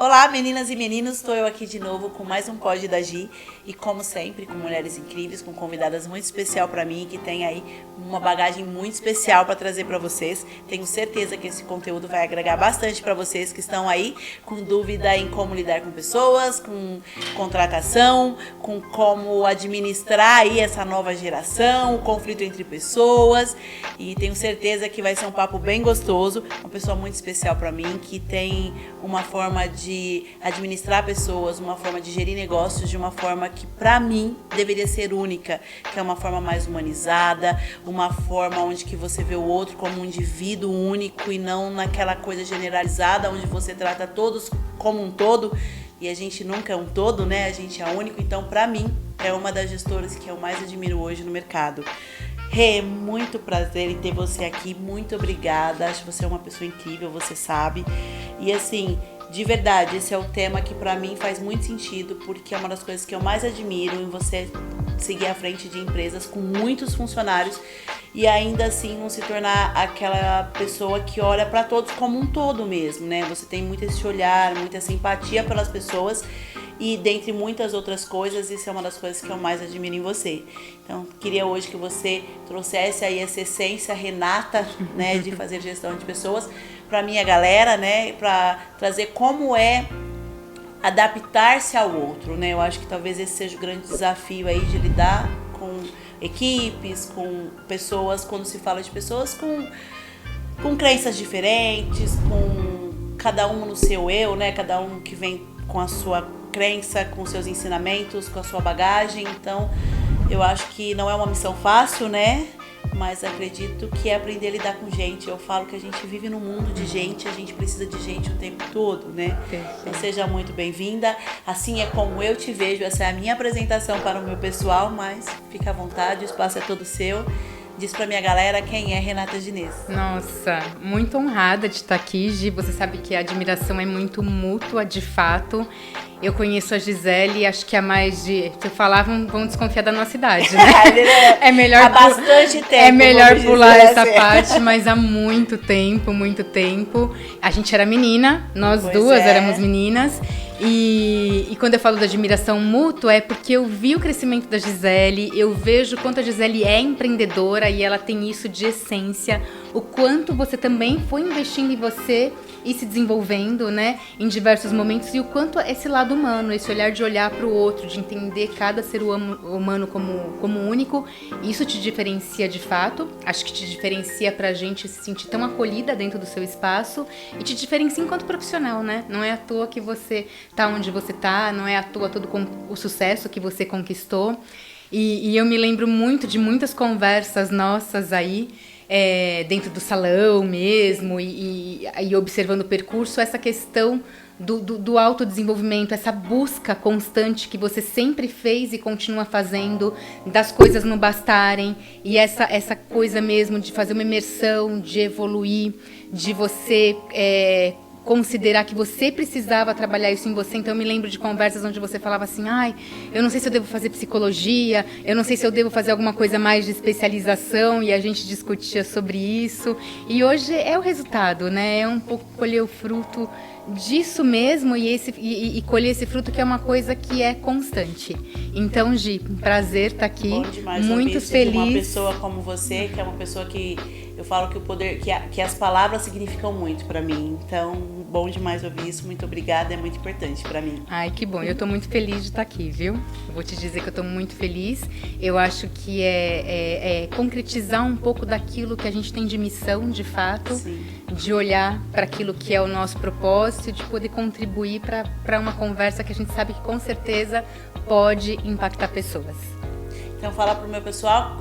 Olá, meninas e meninos, estou eu aqui de novo com mais um Pod da Gi e como sempre, com mulheres incríveis, com convidadas muito especial para mim, que tem aí uma bagagem muito especial para trazer para vocês. Tenho certeza que esse conteúdo vai agregar bastante para vocês que estão aí com dúvida em como lidar com pessoas, com contratação, com como administrar aí essa nova geração, o conflito entre pessoas, e tenho certeza que vai ser um papo bem gostoso. Uma pessoa muito especial para mim, que tem uma forma de administrar pessoas, uma forma de gerir negócios de uma forma que para mim deveria ser única, que é uma forma mais humanizada, uma forma onde que você vê o outro como um indivíduo único e não naquela coisa generalizada onde você trata todos como um todo, e a gente nunca é um todo, né? A gente é único. Então, para mim, é uma das gestoras que eu mais admiro hoje no mercado. Rê, muito prazer em ter você aqui, muito obrigada, acho que você é uma pessoa incrível, você sabe, e assim, de verdade, esse é o tema que pra mim faz muito sentido, porque é uma das coisas que eu mais admiro em você seguir à frente de empresas com muitos funcionários e ainda assim não se tornar aquela pessoa que olha pra todos como um todo mesmo, né? Você tem muito esse olhar, muita simpatia pelas pessoas e dentre muitas outras coisas, isso é uma das coisas que eu mais admiro em você. Então, queria hoje que você trouxesse aí essa essência Renata, né, de fazer gestão de pessoas para minha galera, né, para trazer como é adaptar-se ao outro, né? Eu acho que talvez esse seja o grande desafio aí de lidar com equipes, com pessoas, quando se fala de pessoas com crenças diferentes, com cada um no seu eu, né? Cada um que vem com a sua crença, com seus ensinamentos, com a sua bagagem. Então, eu acho que não é uma missão fácil, né? Mas acredito que é aprender a lidar com gente. Eu falo que a gente vive num mundo de gente, a gente precisa de gente o tempo todo, né? Então seja muito bem-vinda. Assim é como eu te vejo, essa é a minha apresentação para o meu pessoal, mas fica à vontade, o espaço é todo seu. Diz pra minha galera quem é Renata Diniz. Nossa, muito honrada de estar aqui, Gi. Você sabe que a admiração é muito mútua, de fato. Eu conheço a Gisele, acho que há mais de... Se eu falar, vão desconfiar da nossa idade, né? É melhor há bastante tempo. É melhor pular essa parte, mas há muito tempo, muito tempo. A gente era menina, nós duas éramos meninas. E quando eu falo da admiração mútua, é porque eu vi o crescimento da Gisele, eu vejo o quanto a Gisele é empreendedora e ela tem isso de essência, o quanto você também foi investindo em você e se desenvolvendo, né, em diversos momentos, e o quanto esse lado humano, esse olhar de olhar para o outro, de entender cada ser humano como único, isso te diferencia de fato. Acho que te diferencia pra gente se sentir tão acolhida dentro do seu espaço e te diferencia enquanto profissional, né? Não é à toa que você tá onde você tá, não é à toa todo o sucesso que você conquistou. E eu me lembro muito de muitas conversas nossas aí, dentro do salão mesmo, e observando o percurso, essa questão do autodesenvolvimento, essa busca constante que você sempre fez e continua fazendo, das coisas não bastarem, e essa coisa mesmo de fazer uma imersão, de evoluir, de você considerar que você precisava trabalhar isso em você. Então eu me lembro de conversas onde você falava assim, eu não sei se eu devo fazer psicologia, eu não sei se eu devo fazer alguma coisa mais de especialização, e a gente discutia sobre isso, e hoje é o resultado, né? É um pouco colher o fruto disso mesmo, e colher esse fruto, que é uma coisa que é constante. Então, Gi, prazer estar aqui. Bom demais muito feliz. De uma pessoa como você, que é uma pessoa que eu falo que o poder, que as palavras significam muito pra mim. Então, bom demais ouvir isso. Muito obrigada, é muito importante pra mim. Ai, que bom. Eu tô muito feliz de estar aqui, viu? Eu vou te dizer que eu tô muito feliz. Eu acho que é concretizar um pouco daquilo que a gente tem de missão, de fato. Sim. De olhar para aquilo que é o nosso propósito, de poder contribuir para uma conversa que a gente sabe que com certeza pode impactar pessoas. Então, falar pro meu pessoal,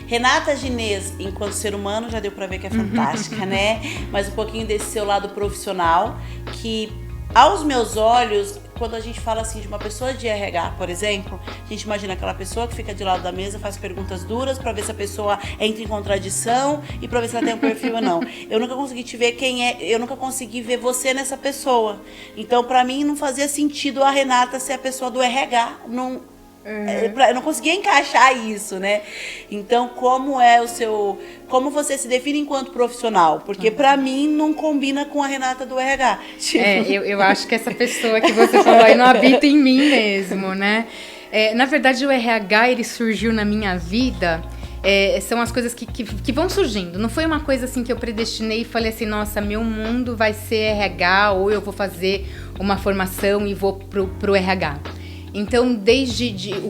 Renata Diniz, enquanto ser humano, já deu para ver que é fantástica, né? Mas um pouquinho desse seu lado profissional, que aos meus olhos, quando a gente fala assim de uma pessoa de RH, por exemplo, a gente imagina aquela pessoa que fica de lado da mesa, faz perguntas duras para ver se a pessoa entra em contradição e para ver se ela tem um perfil ou não. Eu nunca consegui te ver eu nunca consegui ver você nessa pessoa. Então, para mim, não fazia sentido a Renata ser a pessoa do RH Eu não conseguia encaixar isso, né? Então, como você se define enquanto profissional? Porque pra mim não combina com a Renata do RH. Tipo... Eu acho que essa pessoa que você falou aí não habita em mim mesmo, né? Na verdade, o RH, ele surgiu na minha vida... são as coisas que vão surgindo. Não foi uma coisa assim que eu predestinei e falei assim, nossa, meu mundo vai ser RH, ou eu vou fazer uma formação e vou pro RH. Então,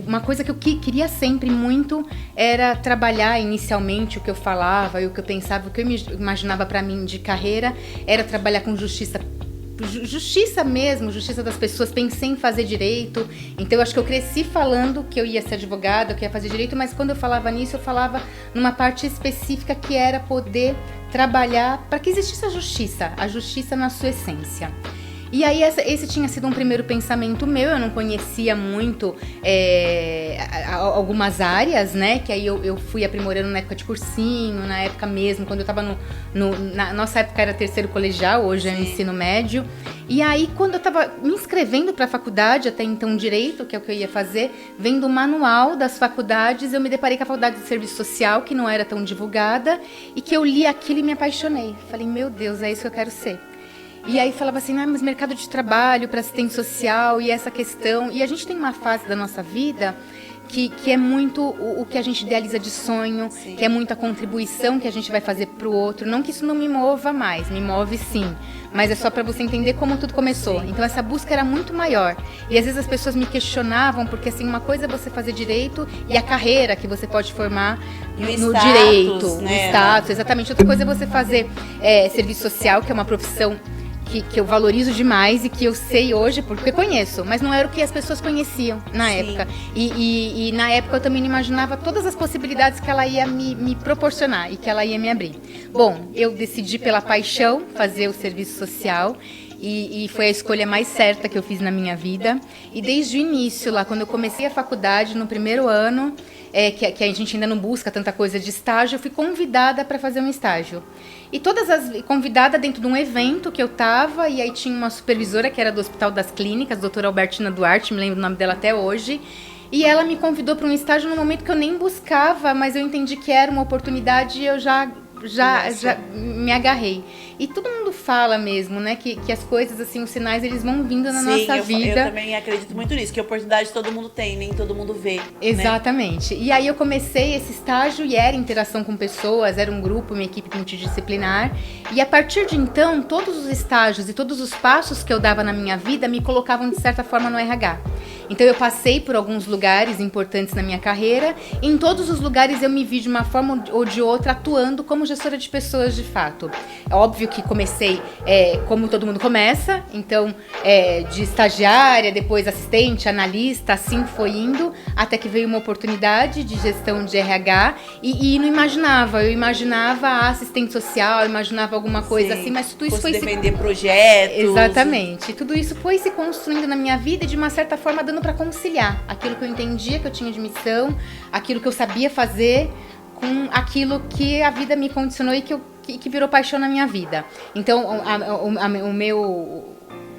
uma coisa que eu queria sempre muito era trabalhar inicialmente o que eu falava e o que eu pensava, o que eu imaginava para mim de carreira, era trabalhar com justiça mesmo, justiça das pessoas. Pensei em fazer direito, então eu acho que eu cresci falando que eu ia ser advogada, que eu ia fazer direito, mas quando eu falava nisso, eu falava numa parte específica que era poder trabalhar para que existisse a justiça na sua essência. E aí esse tinha sido um primeiro pensamento meu, eu não conhecia muito algumas áreas, né, que aí eu fui aprimorando na época de cursinho, na época mesmo, quando eu tava na nossa época era terceiro colegial, hoje é ensino médio. E aí quando eu tava me inscrevendo para a faculdade, até então direito, que é o que eu ia fazer, vendo o manual das faculdades, eu me deparei com a faculdade de serviço social, que não era tão divulgada, e que eu li aquilo e me apaixonei. Falei, meu Deus, é isso que eu quero ser. E aí falava assim, mas mercado de trabalho para assistente social e essa questão. E a gente tem uma fase da nossa vida que é muito o que a gente idealiza de sonho, sim, que é muita contribuição que a gente vai fazer pro outro. Não que isso não me mova mais, me move sim. Mas é só para você entender como tudo começou. Sim. Então essa busca era muito maior. E às vezes as pessoas me questionavam, porque assim, uma coisa é você fazer direito e a carreira que você pode formar no status, direito, né? O status, exatamente. Outra coisa é você fazer serviço social, que é uma profissão que eu valorizo demais e que eu sei hoje porque conheço, mas não era o que as pessoas conheciam na Sim. época. E na época eu também não imaginava todas as possibilidades que ela ia me proporcionar e que ela ia me abrir. Bom, eu decidi pela paixão fazer o serviço social. E foi a escolha mais certa que eu fiz na minha vida. E desde o início, lá quando eu comecei a faculdade, no primeiro ano, que a gente ainda não busca tanta coisa de estágio, eu fui convidada para fazer um estágio. E convidada dentro de um evento que eu estava, e aí tinha uma supervisora que era do Hospital das Clínicas, doutora Albertina Duarte, me lembro o nome dela até hoje. E ela me convidou para um estágio num momento que eu nem buscava, mas eu entendi que era uma oportunidade e eu já me agarrei. E todo mundo fala mesmo, né, que as coisas, assim, os sinais, eles vão vindo na nossa vida. Eu também acredito muito nisso, que oportunidade todo mundo tem, nem todo mundo vê. Exatamente. Né? E aí eu comecei esse estágio e era interação com pessoas, era um grupo, uma equipe multidisciplinar. E a partir de então, todos os estágios e todos os passos que eu dava na minha vida me colocavam, de certa forma, no RH. Então eu passei por alguns lugares importantes na minha carreira, e em todos os lugares eu me vi de uma forma ou de outra atuando como gestora de pessoas de fato. É óbvio que comecei como todo mundo começa, então de estagiária, depois assistente, analista, assim foi indo, até que veio uma oportunidade de gestão de RH e não imaginava, eu imaginava assistente social, eu imaginava alguma coisa assim, mas tudo isso foi defender projetos. Exatamente, tudo isso foi se construindo na minha vida e de uma certa forma dando para conciliar aquilo que eu entendia que eu tinha de missão, aquilo que eu sabia fazer com aquilo que a vida me condicionou e que virou paixão na minha vida. Então,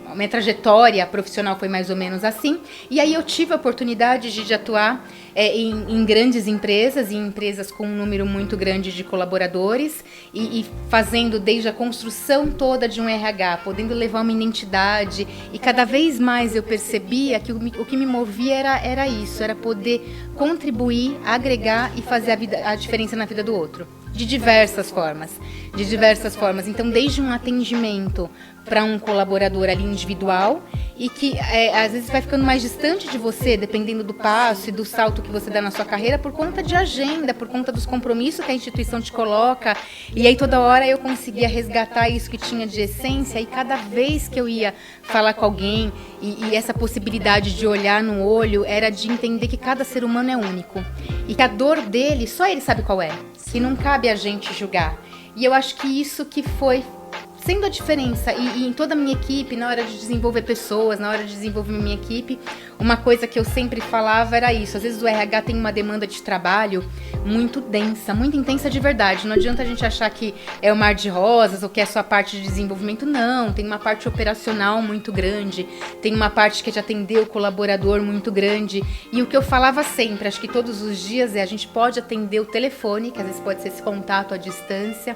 a minha trajetória profissional foi mais ou menos assim. E aí eu tive a oportunidade de atuar em grandes empresas, em empresas com um número muito grande de colaboradores e fazendo desde a construção toda de um RH, podendo levar uma identidade. E cada vez mais eu percebia que o que me movia era isso, era poder contribuir, agregar e fazer a diferença na vida do outro. De diversas formas. Então, desde um atendimento para um colaborador ali individual e que às vezes vai ficando mais distante de você, dependendo do passo e do salto que você dá na sua carreira, por conta de agenda, por conta dos compromissos que a instituição te coloca. E aí toda hora eu conseguia resgatar isso que tinha de essência, e cada vez que eu ia falar com alguém e essa possibilidade de olhar no olho era de entender que cada ser humano é único e que a dor dele, só ele sabe qual é, que não cabe a gente julgar. E eu acho que isso que foi sendo a diferença. E em toda a minha equipe, na hora de desenvolver pessoas, na hora de desenvolver minha equipe, uma coisa que eu sempre falava era isso. Às vezes o RH tem uma demanda de trabalho muito densa, muito intensa de verdade. Não adianta a gente achar que é o mar de rosas ou que é só a parte de desenvolvimento. Não, tem uma parte operacional muito grande, tem uma parte que é de atender o colaborador muito grande. E o que eu falava sempre, acho que todos os dias, a gente pode atender o telefone, que às vezes pode ser esse contato à distância,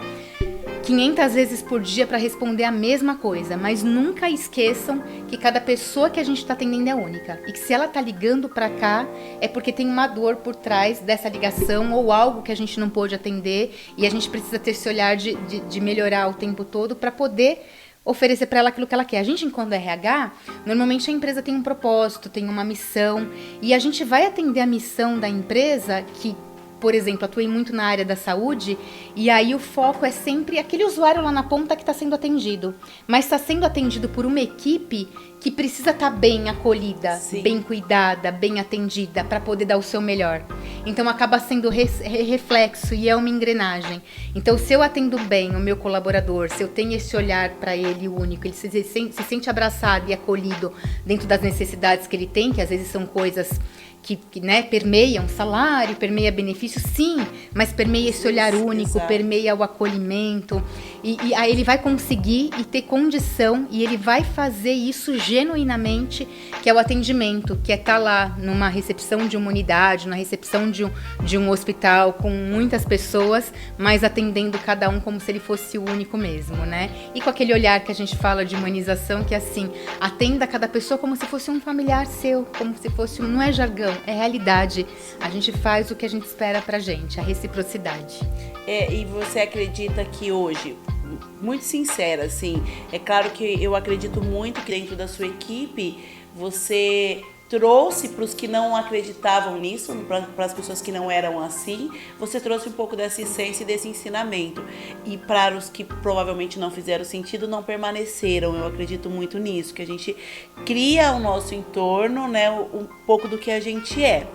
500 vezes por dia para responder a mesma coisa, mas nunca esqueçam que cada pessoa que a gente está atendendo é única e que se ela está ligando para cá é porque tem uma dor por trás dessa ligação ou algo que a gente não pôde atender e a gente precisa ter esse olhar de melhorar o tempo todo para poder oferecer para ela aquilo que ela quer. A gente, enquanto RH, normalmente a empresa tem um propósito, tem uma missão e a gente vai atender a missão da empresa que, por exemplo, atuei muito na área da saúde e aí o foco é sempre aquele usuário lá na ponta que está sendo atendido. Mas está sendo atendido por uma equipe que precisa estar bem acolhida, Sim. bem cuidada, bem atendida para poder dar o seu melhor. Então acaba sendo reflexo e é uma engrenagem. Então se eu atendo bem o meu colaborador, se eu tenho esse olhar para ele único, ele se sente abraçado e acolhido dentro das necessidades que ele tem, que às vezes são coisas que né, permeiam salário, permeia benefício, sim, mas permeia esse olhar único, Exato. Permeia o acolhimento e aí ele vai conseguir e ter condição e ele vai fazer isso genuinamente, que é o atendimento, que é estar lá numa recepção de uma unidade, na recepção de um hospital com muitas pessoas, mas atendendo cada um como se ele fosse o único mesmo, né? E com aquele olhar que a gente fala de humanização, que é assim, atenda cada pessoa como se fosse um familiar seu, como se fosse não é jargão, é realidade. A gente faz o que a gente espera pra gente, a reciprocidade. E você acredita que hoje, muito sincera, assim, é claro que eu acredito muito que dentro da sua equipe você trouxe para os que não acreditavam nisso, para as pessoas que não eram assim, você trouxe um pouco dessa essência e desse ensinamento. E para os que provavelmente não fizeram sentido, não permaneceram. Eu acredito muito nisso, que a gente cria o nosso entorno, né, um pouco do que a gente é.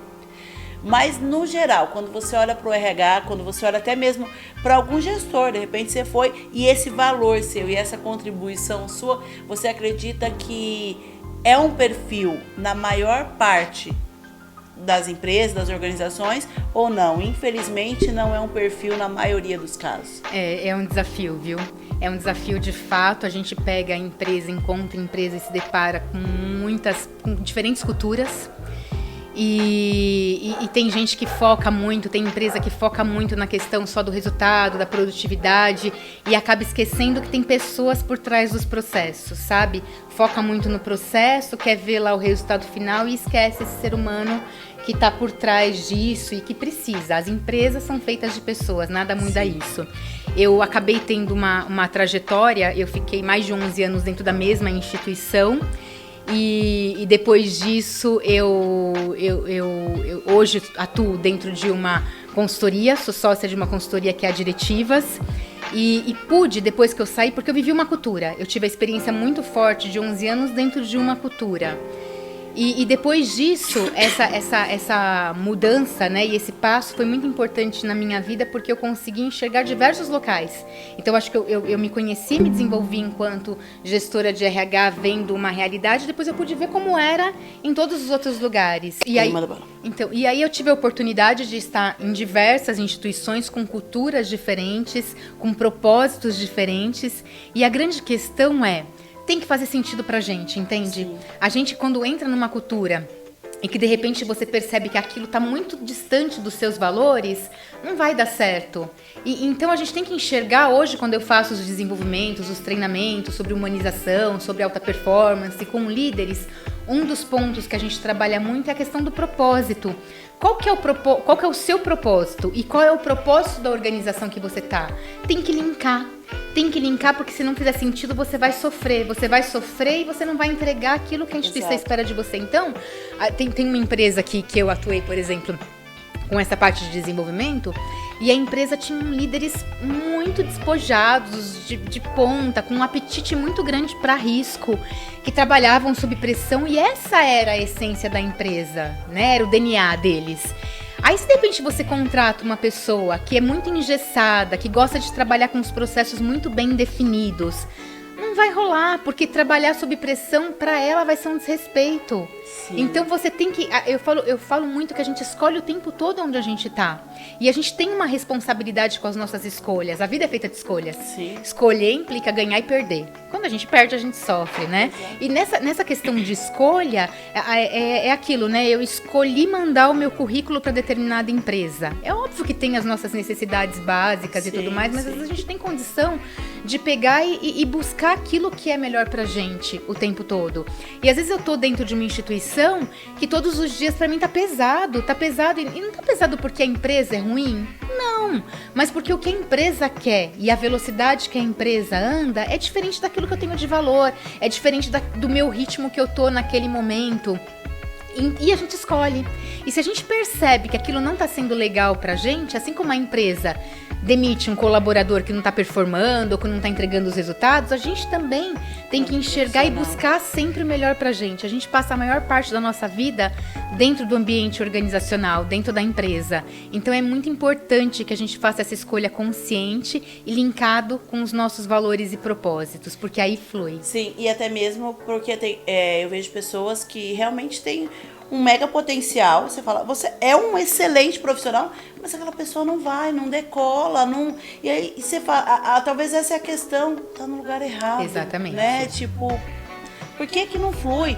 Mas, no geral, quando você olha para o RH, quando você olha até mesmo para algum gestor, de repente você foi, e esse valor seu e essa contribuição sua, você acredita que é um perfil na maior parte das empresas, das organizações, ou não? Infelizmente, não é um perfil na maioria dos casos. É um desafio, viu? É um desafio de fato. A gente pega a empresa, encontra a empresa e se depara com diferentes culturas. E tem gente que foca muito, tem empresa que foca muito na questão só do resultado, da produtividade e acaba esquecendo que tem pessoas por trás dos processos, sabe? Foca muito no processo, quer ver lá o resultado final e esquece esse ser humano que está por trás disso e que precisa. As empresas são feitas de pessoas, nada muda isso. Eu acabei tendo uma trajetória, eu fiquei mais de 11 anos dentro da mesma instituição. E depois disso, eu hoje atuo dentro de uma consultoria, sou sócia de uma consultoria que é a Diretivas. E pude, depois que eu saí, porque eu vivi uma cultura. Eu tive a experiência muito forte de 11 anos dentro de uma cultura. E depois disso, essa mudança, né, e esse passo foi muito importante na minha vida porque eu consegui enxergar diversos locais. Então, acho que eu me conheci, me desenvolvi enquanto gestora de RH, vendo uma realidade. Depois eu pude ver como era em todos os outros lugares. E aí eu tive a oportunidade de estar em diversas instituições com culturas diferentes, com propósitos diferentes. E a grande questão tem que fazer sentido pra gente, entende? Sim. A gente, quando entra numa cultura e que de repente você percebe que aquilo tá muito distante dos seus valores, não vai dar certo. E então a gente tem que enxergar hoje, quando eu faço os desenvolvimentos, os treinamentos sobre humanização, sobre alta performance, com líderes, um dos pontos que a gente trabalha muito é a questão do propósito. Qual que é o seu propósito? E qual é o propósito da organização que você tá? Tem que linkar, porque se não fizer sentido, você vai sofrer e você não vai entregar aquilo que a instituição espera de você. Então, tem uma empresa aqui que eu atuei, por exemplo, com essa parte de desenvolvimento, e a empresa tinha líderes muito despojados, de ponta, com um apetite muito grande para risco, que trabalhavam sob pressão, e essa era a essência da empresa, né? Era o DNA deles. Aí, se de repente você contrata uma pessoa que é muito engessada, que gosta de trabalhar com os processos muito bem definidos, não vai rolar, porque trabalhar sob pressão, para ela, vai ser um desrespeito. Sim. Então, você tem que... Eu falo muito que a gente escolhe o tempo todo onde a gente tá. E a gente tem uma responsabilidade com as nossas escolhas. A vida é feita de escolhas. Sim. Escolher implica ganhar e perder. Quando a gente perde, a gente sofre, né? Exato. E nessa questão de escolha, é aquilo, né? Eu escolhi mandar o meu currículo para determinada empresa. É óbvio que tem as nossas necessidades básicas, sim, e tudo mais, mas às vezes a gente tem condição de pegar e buscar aquilo que é melhor pra gente o tempo todo. E às vezes eu tô dentro de uma instituição que todos os dias pra mim tá pesado, e não tá pesado porque a empresa é ruim, não, mas porque o que a empresa quer e a velocidade que a empresa anda é diferente daquilo que eu tenho de valor, é diferente do meu ritmo que eu tô naquele momento. E a gente escolhe. E se a gente percebe que aquilo não tá sendo legal pra gente, assim como a empresa demite um colaborador que não está performando ou que não está entregando os resultados, a gente também tem que enxergar e buscar sempre o melhor para a gente. A gente passa a maior parte da nossa vida dentro do ambiente organizacional, dentro da empresa. Então é muito importante que a gente faça essa escolha consciente e linkado com os nossos valores e propósitos, porque aí flui. Sim, e até mesmo porque eu vejo pessoas que realmente têm um mega potencial. Você fala, você é um excelente profissional, mas aquela pessoa não vai, não decola, não... E aí você fala, talvez essa é a questão, tá no lugar errado. Exatamente. Né? Tipo, por que não flui?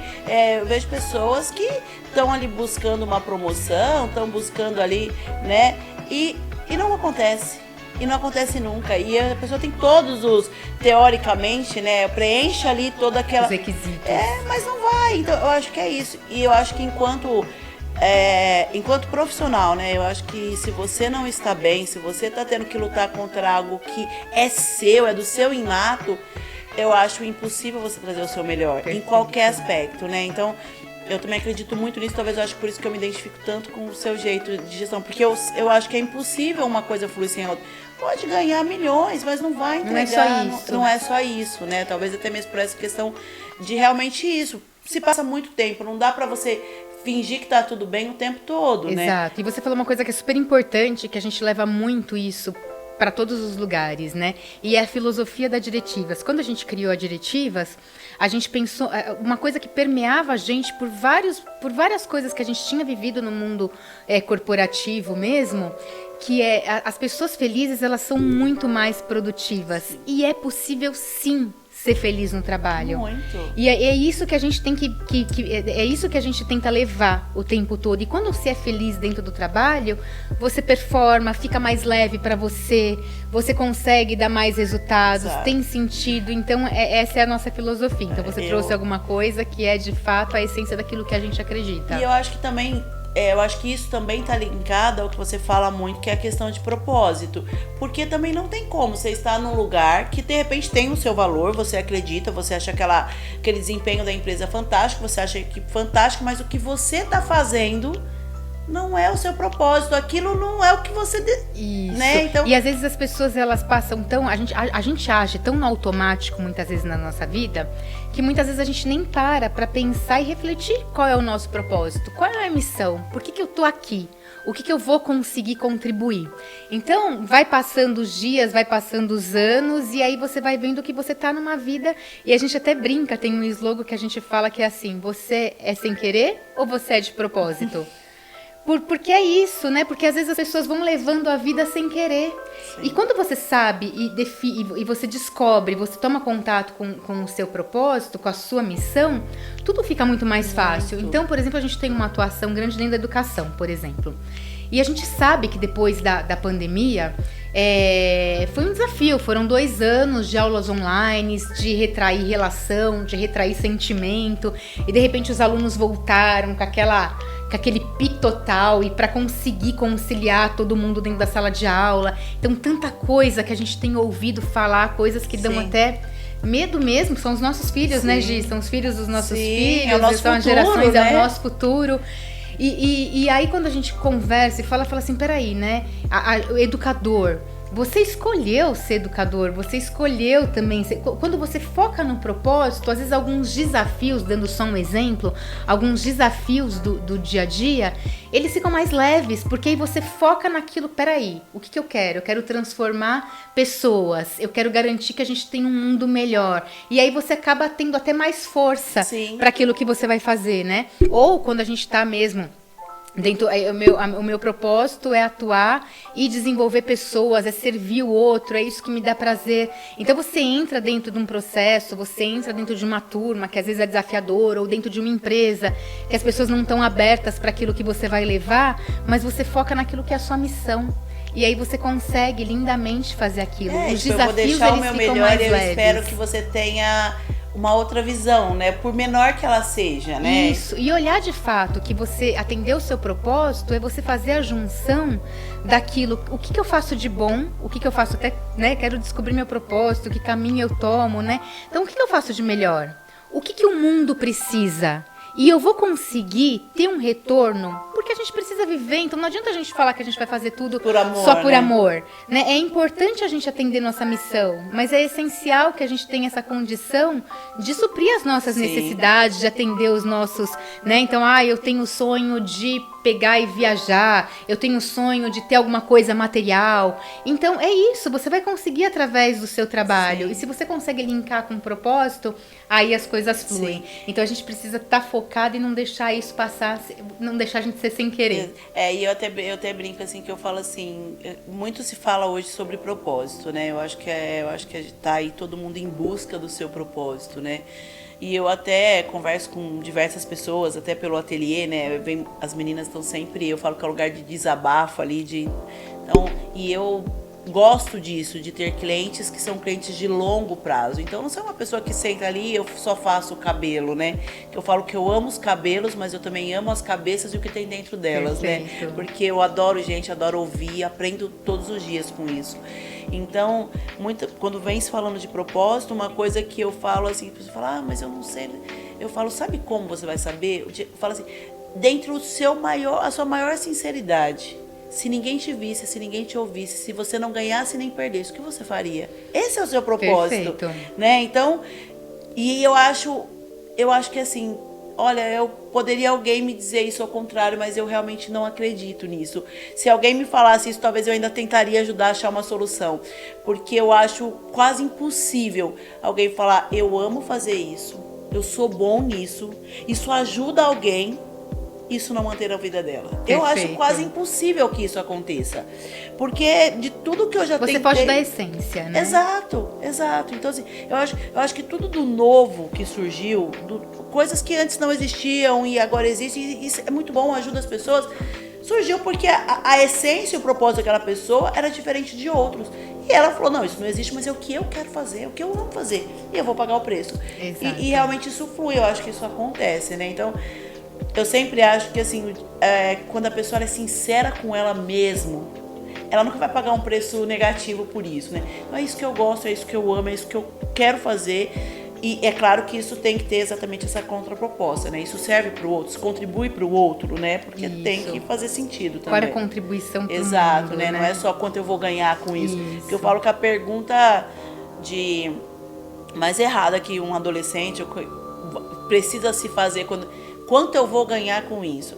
Eu vejo pessoas que estão ali buscando uma promoção, estão buscando ali, né? E não acontece. E não acontece nunca. E a pessoa tem todos os, teoricamente, né? Preenche ali toda aquela... Os requisitos. Mas não vai. Então, eu acho que é isso. E eu acho que enquanto profissional, né? Eu acho que se você não está bem, se você está tendo que lutar contra algo que é seu, é do seu inato, eu acho impossível você trazer o seu melhor. Perfeito. Em qualquer aspecto, né? Então... eu também acredito muito nisso, talvez eu acho por isso que eu me identifico tanto com o seu jeito de gestão, porque eu acho que é impossível uma coisa fluir sem a outra. Pode ganhar milhões, mas não vai entregar. Não é só isso, né? Talvez até mesmo por essa questão de realmente isso. Se passa muito tempo, não dá pra você fingir que tá tudo bem o tempo todo, né? Exato. E você falou uma coisa que é super importante, que a gente leva muito isso para todos os lugares, né? E é a filosofia da Diretivas. Quando a gente criou a Diretivas, a gente pensou uma coisa que permeava a gente por várias coisas que a gente tinha vivido no mundo corporativo mesmo, que as pessoas felizes, elas são muito mais produtivas. E é possível, sim, ser feliz no trabalho. Muito. E é isso que a gente tem é isso que a gente tenta levar o tempo todo. E quando você é feliz dentro do trabalho, você performa, fica mais leve para você consegue dar mais resultados, exato, tem sentido. Então, essa é a nossa filosofia. Então, você trouxe alguma coisa que é, de fato, a essência daquilo que a gente acredita. E eu acho que também... eu acho que isso também está linkado ao que você fala muito, que é a questão de propósito. Porque também não tem como você estar num lugar que, de repente, tem o seu valor, você acredita, você acha aquele desempenho da empresa fantástico, você acha a equipe fantástica, mas o que você está fazendo não é o seu propósito, aquilo não é o que você... Isso. Né? Então... E às vezes as pessoas, elas passam tão... A gente age tão no automático, muitas vezes, na nossa vida, que muitas vezes a gente nem para pensar e refletir qual é o nosso propósito, qual é a missão, por que eu tô aqui, o que eu vou conseguir contribuir. Então, vai passando os dias, vai passando os anos, e aí você vai vendo que você tá numa vida, e a gente até brinca, tem um slogan que a gente fala que é assim, você é sem querer ou você é de propósito? Porque é isso, né? Porque às vezes as pessoas vão levando a vida sem querer. Sim. E quando você sabe e você descobre, você toma contato com o seu propósito, com a sua missão, tudo fica muito mais fácil. Então, por exemplo, a gente tem uma atuação grande dentro da educação, por exemplo. E a gente sabe que depois da pandemia, foi um desafio. Foram 2 anos de aulas online, de retrair relação, de retrair sentimento. E de repente os alunos voltaram com aquele pique total e para conseguir conciliar todo mundo dentro da sala de aula. Então, tanta coisa que a gente tem ouvido falar, coisas que dão até medo mesmo. São os nossos filhos, né, Gi? São os filhos dos nossos filhos, são as gerações, né? É o nosso futuro. E aí, quando a gente conversa e fala assim, peraí, né? O educador, Você escolheu ser educador, você escolheu também ser... Quando você foca no propósito, às vezes alguns desafios, dando só um exemplo, alguns desafios do dia a dia, eles ficam mais leves, porque aí você foca naquilo, peraí, o que eu quero? Eu quero transformar pessoas, eu quero garantir que a gente tem um mundo melhor. E aí você acaba tendo até mais força para aquilo que você vai fazer, né? Ou quando a gente está mesmo... o meu propósito é atuar e desenvolver pessoas, é servir o outro, é isso que me dá prazer. Então você entra dentro de um processo, você entra dentro de uma turma que às vezes é desafiadora, ou dentro de uma empresa que as pessoas não estão abertas para aquilo que você vai levar, mas você foca naquilo que é a sua missão. E aí você consegue lindamente fazer aquilo. Os desafios, eu vou deixar o meu melhor mais e eu leves. espero que você tenha uma outra visão, né? Por menor que ela seja, né? Isso. E olhar de fato que você atendeu o seu propósito é você fazer a junção daquilo, o que eu faço de bom, o que eu faço até, né? Quero descobrir meu propósito, que caminho eu tomo, né? Então, o que eu faço de melhor? O que o mundo precisa? E eu vou conseguir ter um retorno, porque a gente precisa viver, então não adianta a gente falar que a gente vai fazer tudo por amor, só por né? amor. Né? É importante a gente atender nossa missão, mas é essencial que a gente tenha essa condição de suprir as nossas necessidades, de atender os nossos... Né? Então, eu tenho o sonho de pegar e viajar, eu tenho o sonho de ter alguma coisa material. Então, é isso, você vai conseguir através do seu trabalho. Sim. E se você consegue linkar com um propósito, aí as coisas fluem. Sim. Então, a gente precisa estar focado e não deixar isso passar, não deixar a gente ser sem querer. E eu até brinco assim, que eu falo assim, muito se fala hoje sobre propósito, né? Eu acho que tá aí todo mundo em busca do seu propósito, né? E eu até converso com diversas pessoas, até pelo ateliê, né? As meninas estão sempre, eu falo que é um lugar de desabafo ali, então, e eu gosto disso, de ter clientes que são clientes de longo prazo. Então, não sou uma pessoa que senta ali e eu só faço o cabelo, né? Que eu falo que eu amo os cabelos, mas eu também amo as cabeças e o que tem dentro delas, Perfeito. Né? Porque eu adoro gente, adoro ouvir, aprendo todos os dias com isso. Então, quando vem se falando de propósito, uma coisa que eu falo assim, a pessoa fala, mas eu não sei. Eu falo, sabe como você vai saber? Eu falo assim, dentro do a sua maior sinceridade. Se ninguém te visse, se ninguém te ouvisse, se você não ganhasse nem perdesse, o que você faria? Esse é o seu propósito. Perfeito. Né? Então, e eu acho que assim, olha, eu poderia alguém me dizer isso ao contrário, mas eu realmente não acredito nisso. Se alguém me falasse isso, talvez eu ainda tentaria ajudar a achar uma solução. Porque eu acho quase impossível alguém falar, eu amo fazer isso, eu sou bom nisso, isso ajuda alguém, isso não manter a vida dela. Perfeito. Eu acho quase impossível que isso aconteça. Porque de tudo que eu já tentei... Você foge da essência, né? Exato. Então, assim, eu acho que tudo do novo que surgiu, coisas que antes não existiam e agora existem, e isso é muito bom, ajuda as pessoas, surgiu porque a essência e o propósito daquela pessoa era diferente de outros. E ela falou, não, isso não existe, mas é o que eu quero fazer, é o que eu amo fazer. E eu vou pagar o preço. E realmente isso flui, eu acho que isso acontece, né? Então... Eu sempre acho que, assim, quando a pessoa é sincera com ela mesma, ela nunca vai pagar um preço negativo por isso, né? Então, é isso que eu gosto, é isso que eu amo, é isso que eu quero fazer. E é claro que isso tem que ter exatamente essa contraproposta, né? Isso serve para o outro, isso contribui para o outro, né? Porque tem que fazer sentido também. Qual é a contribuição para o Exato, mundo, né? Não é só quanto eu vou ganhar com isso. Porque eu falo que a pergunta mais errada que um adolescente precisa se fazer quanto eu vou ganhar com isso?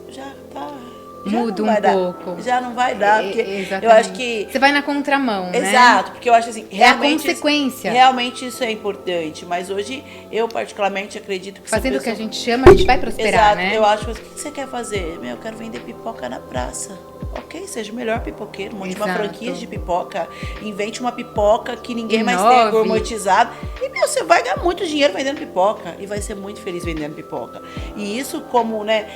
Muda um pouco. Já não vai dar, porque eu acho que... Você vai na contramão, né? Exato, porque eu acho assim, realmente... É a consequência. Realmente isso é importante, mas hoje eu particularmente acredito que... Fazendo o que a gente chama, a gente vai prosperar, né? Eu acho assim, o que você quer fazer? Eu quero vender pipoca na praça. Ok, seja o melhor pipoqueiro, monte uma franquia de pipoca, invente uma pipoca que ninguém mais tenha gourmetizado. E, você vai ganhar muito dinheiro vendendo pipoca e vai ser muito feliz vendendo pipoca. E isso como, né...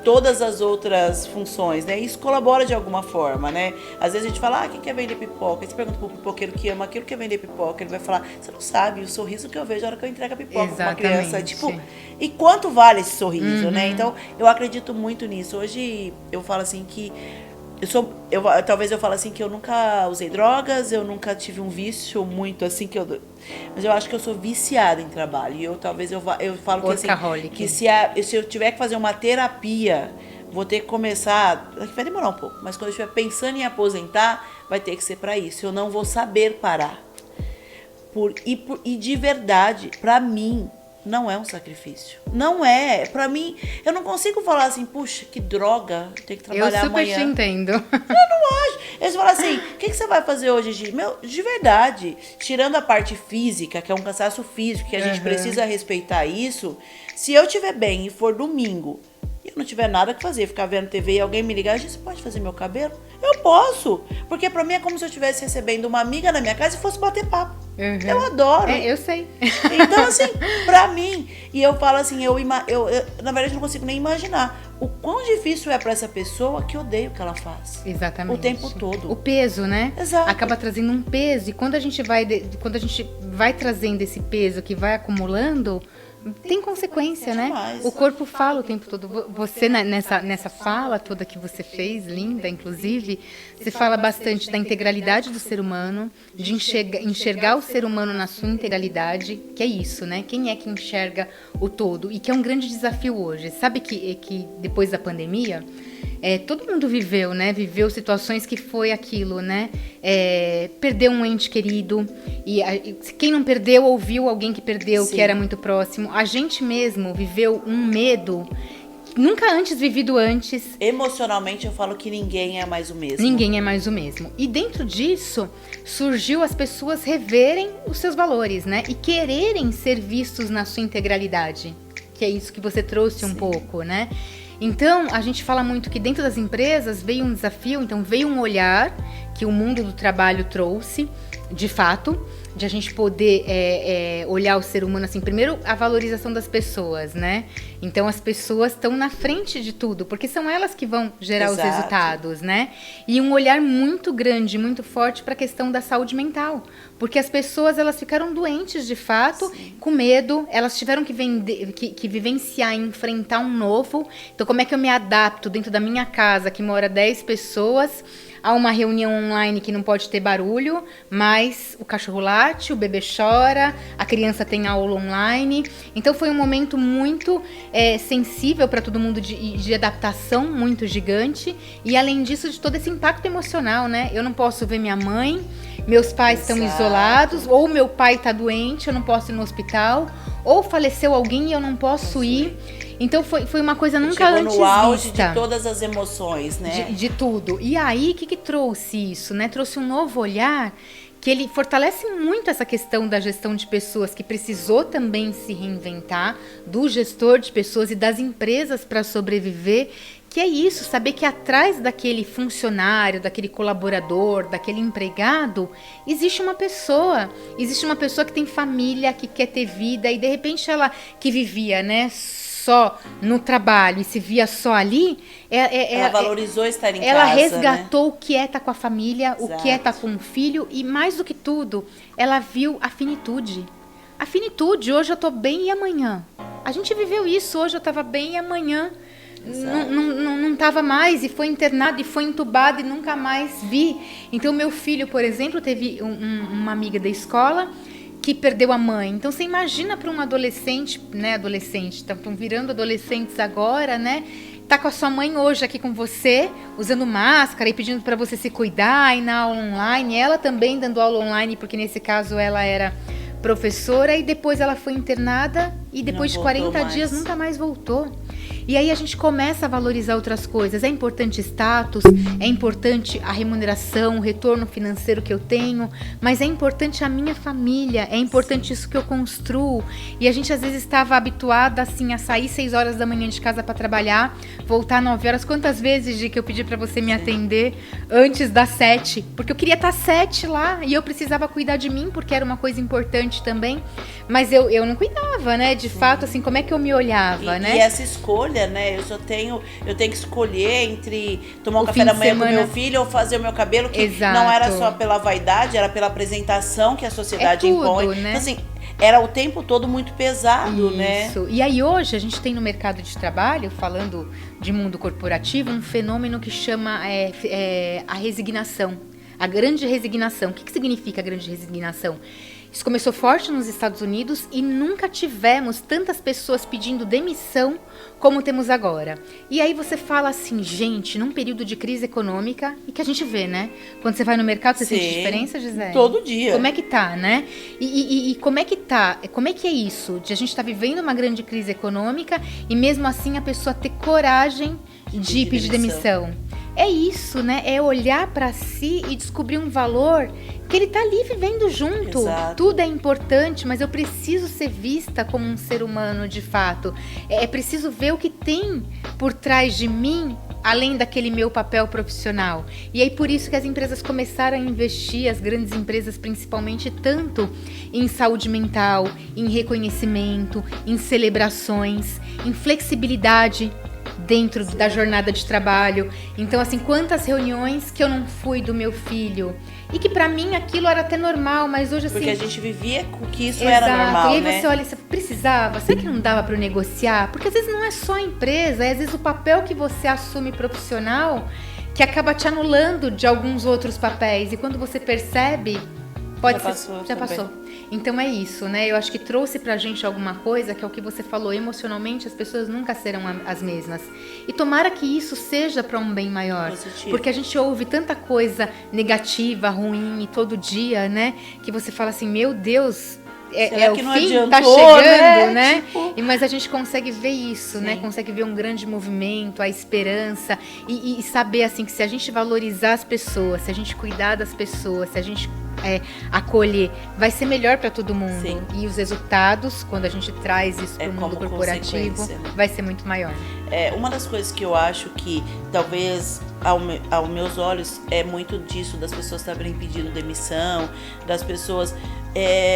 todas as outras funções, né? Isso colabora de alguma forma, né? Às vezes a gente fala, quem quer vender pipoca? Aí você pergunta pro pipoqueiro que ama aquilo, quer vender pipoca, ele vai falar, você não sabe o sorriso que eu vejo na hora que eu entrego a pipoca pra uma criança. Tipo, e quanto vale esse sorriso, né? Então, eu acredito muito nisso. Hoje, eu falo assim que talvez eu fale assim que eu nunca usei drogas, eu nunca tive um vício muito assim mas eu acho que eu sou viciada em trabalho. E eu falo que assim, que se eu tiver que fazer uma terapia vou ter que começar, vai demorar um pouco, mas quando eu estiver pensando em aposentar, vai ter que ser para isso. Eu não vou saber parar. E de verdade, para mim, não é um sacrifício. Não é. Pra mim, eu não consigo falar assim, puxa, que droga, eu tenho que trabalhar amanhã. Eu super te entendo. Eu não acho. Eles falam assim, o que você vai fazer hoje, Gi? Meu, de verdade, tirando a parte física, que é um cansaço físico, que a gente precisa respeitar isso, se eu estiver bem e for domingo, e eu não tiver nada que fazer, ficar vendo TV e alguém me ligar, você pode fazer meu cabelo? Eu posso. Porque pra mim é como se eu estivesse recebendo uma amiga na minha casa e fosse bater papo. Eu adoro. Eu sei. Então, assim, pra mim, e eu falo assim, eu na verdade não consigo nem imaginar o quão difícil é pra essa pessoa que odeia o que ela faz. Exatamente. O tempo todo. O peso, né? Exato. Acaba trazendo um peso. E quando a gente vai trazendo esse peso que vai acumulando, tem consequência, né? Demais. O corpo fala o tempo todo. Você, nessa fala toda que você fez, linda, inclusive, você fala bastante da integralidade do ser humano, de enxergar o ser humano na sua integralidade, que é isso, né? Quem é que enxerga o todo? E que é um grande desafio hoje. Sabe que depois da pandemia, todo mundo viveu, né? Viveu situações que foi aquilo, né? Perdeu um ente querido. E quem não perdeu, ouviu alguém que perdeu, Sim. que era muito próximo. A gente mesmo viveu um medo nunca antes vivido antes. Emocionalmente eu falo que ninguém é mais o mesmo. Ninguém é mais o mesmo. E dentro disso, surgiu as pessoas reverem os seus valores, né? E quererem ser vistos na sua integralidade. Que é isso que você trouxe um pouco, né? Então, a gente fala muito que dentro das empresas veio um desafio, então veio um olhar que o mundo do trabalho trouxe, de fato, de a gente poder olhar o ser humano assim, primeiro a valorização das pessoas, né? Então as pessoas estão na frente de tudo, porque são elas que vão gerar Exato. Os resultados, né? E um olhar muito grande, muito forte para a questão da saúde mental, porque as pessoas elas ficaram doentes de fato, Sim. com medo, elas tiveram que vivenciar, enfrentar um novo. Então como é que eu me adapto dentro da minha casa, que mora 10 pessoas, a uma reunião online que não pode ter barulho, mas o cachorro late, o bebê chora, a criança tem aula online. Então foi um momento muito sensível para todo mundo, de adaptação muito gigante. E além disso, de todo esse impacto emocional, né? Eu não posso ver minha mãe, meus pais estão isolados, ou meu pai está doente, eu não posso ir no hospital, ou faleceu alguém e eu não posso ir. Então foi uma coisa nunca antes vista. Chegou no auge de todas as emoções, né? De tudo. E aí, o que trouxe isso, né? Trouxe um novo olhar que ele fortalece muito essa questão da gestão de pessoas, que precisou também se reinventar, do gestor de pessoas e das empresas para sobreviver, que é isso, saber que atrás daquele funcionário, daquele colaborador, daquele empregado, existe uma pessoa que tem família, que quer ter vida, e de repente ela que vivia, né, só no trabalho e se via só ali, ela valorizou estar em casa. Ela resgatou, né, o que é estar com a família, Exato. O que é estar com o filho, e mais do que tudo, ela viu a finitude. A finitude, hoje eu tô bem e amanhã. A gente viveu isso, hoje eu tava bem e amanhã não tava mais, e foi internado e foi entubado e nunca mais vi. Então meu filho, por exemplo, teve uma amiga da escola que perdeu a mãe. Então você imagina para um adolescente, né? Estão virando adolescentes agora, né? Tá com a sua mãe hoje aqui com você, usando máscara e pedindo para você se cuidar, e na aula online, ela também dando aula online, porque nesse caso ela era professora, e depois ela foi internada e depois de 40 dias nunca mais voltou. E aí a gente começa a valorizar outras coisas. É importante status, é importante a remuneração, o retorno financeiro que eu tenho, mas é importante a minha família, é importante isso que eu construo. E a gente às vezes estava habituada assim, a sair 6 horas da manhã de casa para trabalhar, voltar 9 horas. Quantas vezes, Gi, que eu pedi para você me atender antes das 7? Porque eu queria estar 7 lá e eu precisava cuidar de mim, porque era uma coisa importante também. Mas eu não cuidava, né? De fato, assim, como é que eu me olhava, né? E essa escolha, né? Eu tenho que escolher entre tomar um café da manhã com meu filho ou fazer o meu cabelo, que Exato. Não era só pela vaidade, era pela apresentação que a sociedade impõe. Né? Então, assim, era o tempo todo muito pesado, né? Isso. E aí hoje a gente tem no mercado de trabalho, falando de mundo corporativo, um fenômeno que chama a resignação. A grande resignação. O que significa a grande resignação? Isso começou forte nos Estados Unidos e nunca tivemos tantas pessoas pedindo demissão como temos agora. E aí você fala assim, gente, num período de crise econômica, e que a gente vê, né? Quando você vai no mercado, você sente diferença, Gisele? Todo dia. Como é que tá, né? E como é que tá? Como é que é isso? De a gente tá vivendo uma grande crise econômica e mesmo assim a pessoa ter coragem de pedir demissão. É isso, né? É olhar para si e descobrir um valor que ele tá ali vivendo junto. Exato. Tudo é importante, mas eu preciso ser vista como um ser humano de fato. É preciso ver o que tem por trás de mim, além daquele meu papel profissional. E aí por isso que as empresas começaram a investir, as grandes empresas principalmente, tanto em saúde mental, em reconhecimento, em celebrações, em flexibilidade dentro da jornada de trabalho. Então, assim, quantas reuniões que eu não fui do meu filho e que pra mim aquilo era até normal, mas hoje assim... Porque a gente vivia com que isso Exato. era normal, e aí né? você olha, você precisava, será que não dava pra eu negociar? Porque às vezes não é só a empresa, é às vezes o papel que você assume profissional que acaba te anulando de alguns outros papéis. E quando você percebe, já passou. Então é isso, né? Eu acho que trouxe pra gente alguma coisa, que é o que você falou, emocionalmente as pessoas nunca serão as mesmas. E tomara que isso seja para um bem maior. Positivo. Porque a gente ouve tanta coisa negativa, ruim, todo dia, né? Que você fala assim, meu Deus, o fim adiantou, tá chegando, né? Tipo... Mas a gente consegue ver isso, Sim. né? Consegue ver um grande movimento, a esperança e saber assim que se a gente valorizar as pessoas, se a gente cuidar das pessoas, se a gente acolher, vai ser melhor para todo mundo. Sim. E os resultados, quando a gente traz isso para o mundo corporativo, né? vai ser muito maior. Uma das coisas que eu acho que talvez aos meus olhos é muito disso, das pessoas estarem pedindo demissão, das pessoas...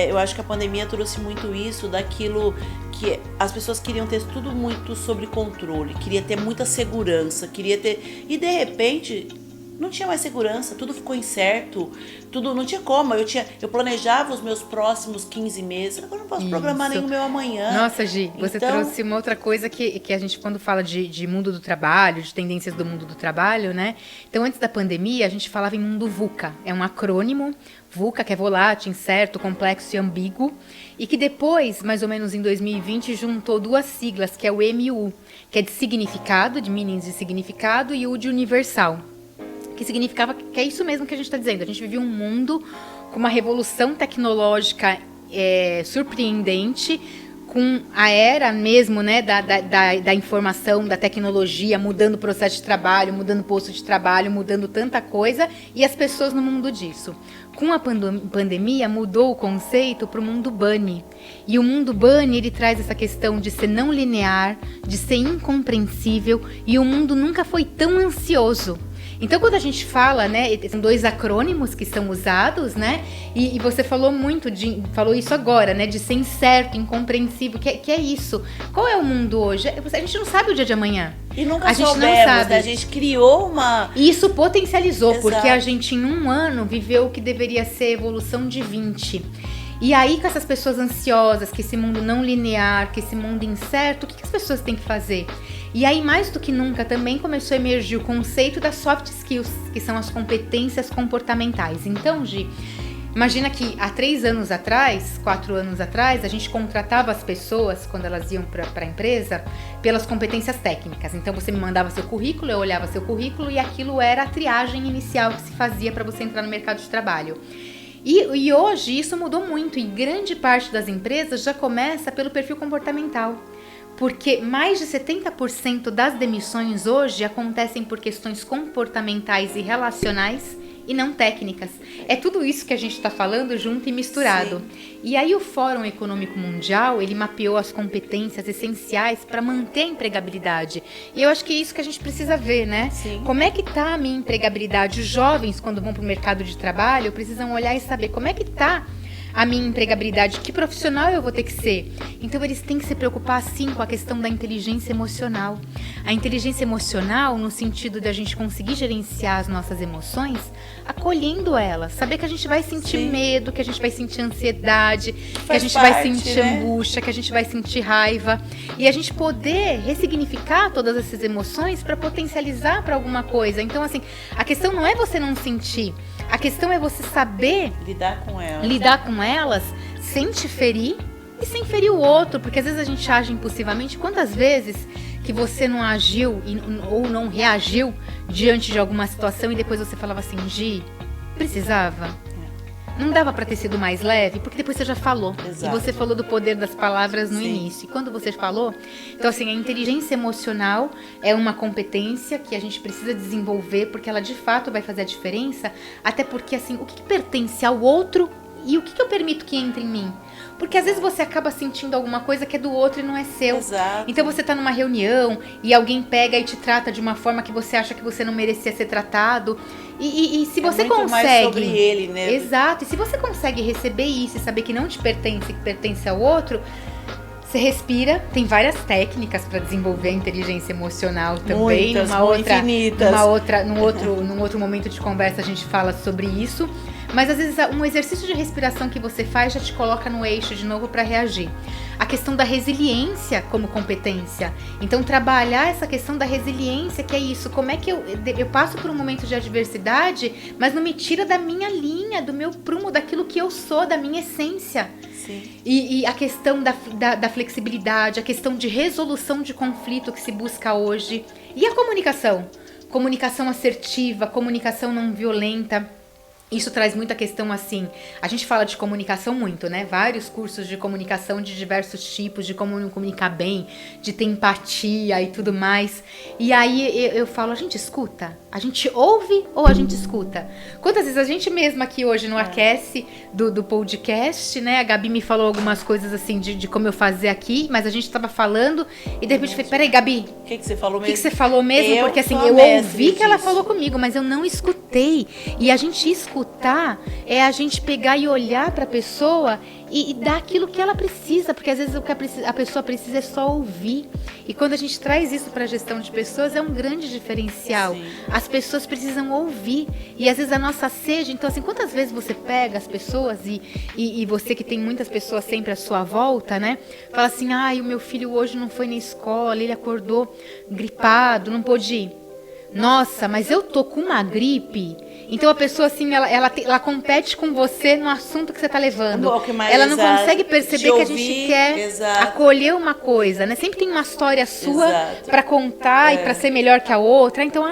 eu acho que a pandemia trouxe muito isso, daquilo que as pessoas queriam ter tudo muito sob controle, queria ter muita segurança, e de repente não tinha mais segurança, tudo ficou incerto, tudo não tinha como, eu planejava os meus próximos 15 meses, agora não posso programar nem o meu amanhã. Nossa, Gi, você trouxe uma outra coisa que a gente, quando fala de mundo do trabalho, de tendências do mundo do trabalho, né? Então, antes da pandemia, a gente falava em mundo VUCA, é um acrônimo, VUCA, que é volátil, incerto, complexo e ambíguo, e que depois, mais ou menos em 2020, juntou duas siglas, que é o MU, que é de significado, de meanings de significado, e o de universal, que significava que é isso mesmo que a gente está dizendo. A gente vivia um mundo com uma revolução tecnológica surpreendente, com a era mesmo, né, da informação, da tecnologia, mudando o processo de trabalho, mudando o posto de trabalho, mudando tanta coisa, e as pessoas no mundo disso. Com a pandemia, mudou o conceito para o mundo bunny. E o mundo bunny, ele traz essa questão de ser não linear, de ser incompreensível, e o mundo nunca foi tão ansioso. Então, quando a gente fala, né, são dois acrônimos que são usados, né, e você falou falou isso agora, né, de ser incerto, incompreensível, que é isso. Qual é o mundo hoje? A gente não sabe o dia de amanhã. E nunca a gente soubemos, não sabe. Né? A gente criou uma... E isso potencializou, Exato. Porque a gente em um ano viveu o que deveria ser evolução de 20. E aí, com essas pessoas ansiosas, que esse mundo não linear, que esse mundo incerto, o que as pessoas têm que fazer? E aí, mais do que nunca, também começou a emergir o conceito das soft skills, que são as competências comportamentais. Então, Gi, imagina que há 3 anos atrás, 4 anos atrás, a gente contratava as pessoas, quando elas iam para a empresa, pelas competências técnicas. Então, você me mandava seu currículo, eu olhava seu currículo e aquilo era a triagem inicial que se fazia para você entrar no mercado de trabalho. E hoje isso mudou muito e grande parte das empresas já começa pelo perfil comportamental. Porque mais de 70% das demissões hoje acontecem por questões comportamentais e relacionais e não técnicas. É tudo isso que a gente está falando junto e misturado. Sim. E aí o Fórum Econômico Mundial, ele mapeou as competências essenciais para manter a empregabilidade. E eu acho que é isso que a gente precisa ver, né? Sim. Como é que está a minha empregabilidade? Os jovens, quando vão para o mercado de trabalho, precisam olhar e saber como é que está a minha empregabilidade, que profissional eu vou ter que ser. Então eles têm que se preocupar sim com a questão da inteligência emocional. A inteligência emocional no sentido de a gente conseguir gerenciar as nossas emoções, acolhendo elas, saber que a gente vai sentir sim. medo, que a gente vai sentir ansiedade, que a gente parte, vai sentir angústia, que a gente vai sentir raiva, e a gente poder ressignificar todas essas emoções para potencializar para alguma coisa. Então assim, a questão não é você não sentir, a questão é você saber lidar com elas sem te ferir e sem ferir o outro, porque às vezes a gente age impulsivamente. Quantas vezes que você não agiu ou não reagiu diante de alguma situação e depois você falava assim, Gi, precisava? Não dava para ter sido mais leve? Porque depois você já falou. Exato. E você falou do poder das palavras no início. E quando você falou... Então, assim, a inteligência emocional é uma competência que a gente precisa desenvolver, porque ela, de fato, vai fazer a diferença. Até porque, assim, o que pertence ao outro e o que eu permito que entre em mim? Porque às vezes você acaba sentindo alguma coisa que é do outro e não é seu. Exato. Então você tá numa reunião e alguém pega e te trata de uma forma que você acha que você não merecia ser tratado. E se você muito consegue... mais sobre ele, né? Exato. E se você consegue receber isso e saber que não te pertence, que pertence ao outro... Você respira, tem várias técnicas para desenvolver a inteligência emocional também. Muitas, infinitas. Num outro momento de conversa a gente fala sobre isso. Mas às vezes um exercício de respiração que você faz já te coloca no eixo de novo para reagir. A questão da resiliência como competência. Então trabalhar essa questão da resiliência, que é isso, como é que eu passo por um momento de adversidade, mas não me tira da minha linha, do meu prumo, daquilo que eu sou, da minha essência. Sim. E a questão da flexibilidade, a questão de resolução de conflito que se busca hoje. E a comunicação? Comunicação assertiva, comunicação não violenta. Isso traz muita questão assim, a gente fala de comunicação muito, né? Vários cursos de comunicação de diversos tipos, de como comunicar bem, de ter empatia e tudo mais. E aí eu falo, a gente escuta? A gente ouve ou a gente escuta? Quantas vezes a gente mesma aqui hoje no Aquece do podcast, né? A Gabi me falou algumas coisas assim de como eu fazer aqui, mas a gente tava falando e de repente eu falei, peraí, Gabi, o que você falou mesmo? O que você falou mesmo? Porque assim, eu ouvi que ela falou comigo, mas eu não escutei. E a gente escutar é a gente pegar e olhar para a pessoa e dar aquilo que ela precisa, porque às vezes o que a pessoa precisa é só ouvir. E quando a gente traz isso para a gestão de pessoas, é um grande diferencial. Sim. As pessoas precisam ouvir. E às vezes a nossa sede... Então, assim, quantas vezes você pega as pessoas e você que tem muitas pessoas sempre à sua volta, né? Fala assim, ai, o meu filho hoje não foi na escola, ele acordou gripado, não pôde ir. Nossa, mas eu tô com uma gripe. Então a pessoa assim, ela compete com você no assunto que você tá levando. Ela não consegue perceber que a gente quer acolher uma coisa, né? Sempre tem uma história sua para contar e para ser melhor que a outra. Então,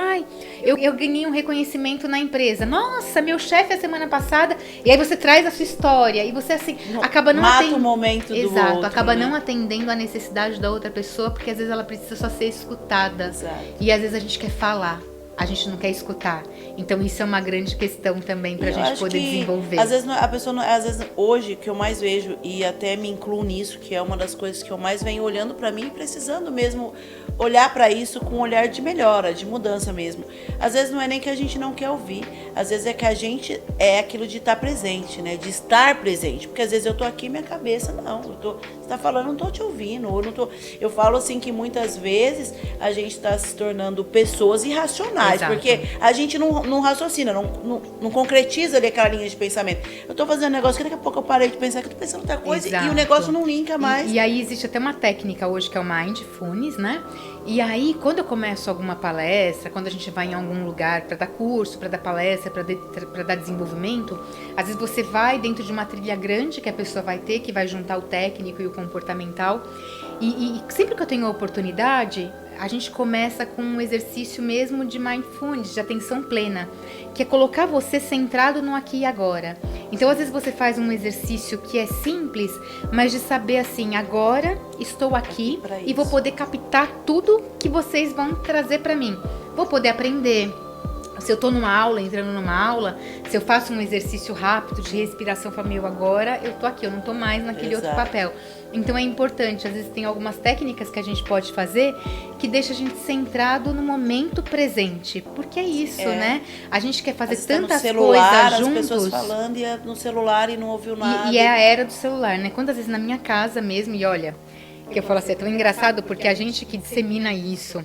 eu ganhei um reconhecimento na empresa. Nossa, meu chefe a semana passada. E aí você traz a sua história e você assim acaba não mata o momento do outro. Acaba não atendendo a necessidade da outra pessoa, porque às vezes ela precisa só ser escutada. Exato. E às vezes a gente quer falar. A gente não quer escutar. Então isso é uma grande questão também pra gente poder desenvolver. Às vezes a pessoa não, às vezes hoje que eu mais vejo e até me incluo nisso, que é uma das coisas que eu mais venho olhando pra mim e precisando mesmo olhar pra isso com um olhar de melhora, de mudança mesmo. Às vezes não é nem que a gente não quer ouvir, às vezes é que a gente é aquilo de estar presente, né? De estar presente, porque às vezes eu tô aqui minha cabeça não, você tá falando, não tô te ouvindo, ou não tô. Eu falo assim que muitas vezes a gente tá se tornando pessoas irracionais. Exato. Porque a gente não raciocina, não concretiza ali aquela linha de pensamento. Eu tô fazendo um negócio que daqui a pouco eu parei de pensar que eu tô pensando outra coisa. Exato. E o negócio não linka mais. E aí existe até uma técnica hoje que é o Mindfulness, né? E aí, quando eu começo alguma palestra, quando a gente vai em algum lugar para dar curso, para dar palestra, para dar desenvolvimento, às vezes você vai dentro de uma trilha grande que a pessoa vai ter, que vai juntar o técnico e o comportamental. E sempre que eu tenho a oportunidade, a gente começa com um exercício mesmo de mindfulness, de atenção plena, que é colocar você centrado no aqui e agora. Então, às vezes você faz um exercício que é simples, mas de saber assim, agora estou aqui e vou poder captar tudo que vocês vão trazer para mim. Vou poder aprender. Se eu tô numa aula, entrando numa aula, se eu faço um exercício rápido de respiração, falo, meu, agora eu tô aqui, eu não tô mais naquele outro papel. Então é importante, às vezes tem algumas técnicas que a gente pode fazer que deixa a gente centrado no momento presente. Porque é isso, né? A gente quer fazer tantas coisas juntos. As pessoas falando e no celular e não ouviu nada. E é a era do celular, né? Quantas vezes na minha casa mesmo, e olha, que eu falo assim, é tão engraçado porque a gente que dissemina isso,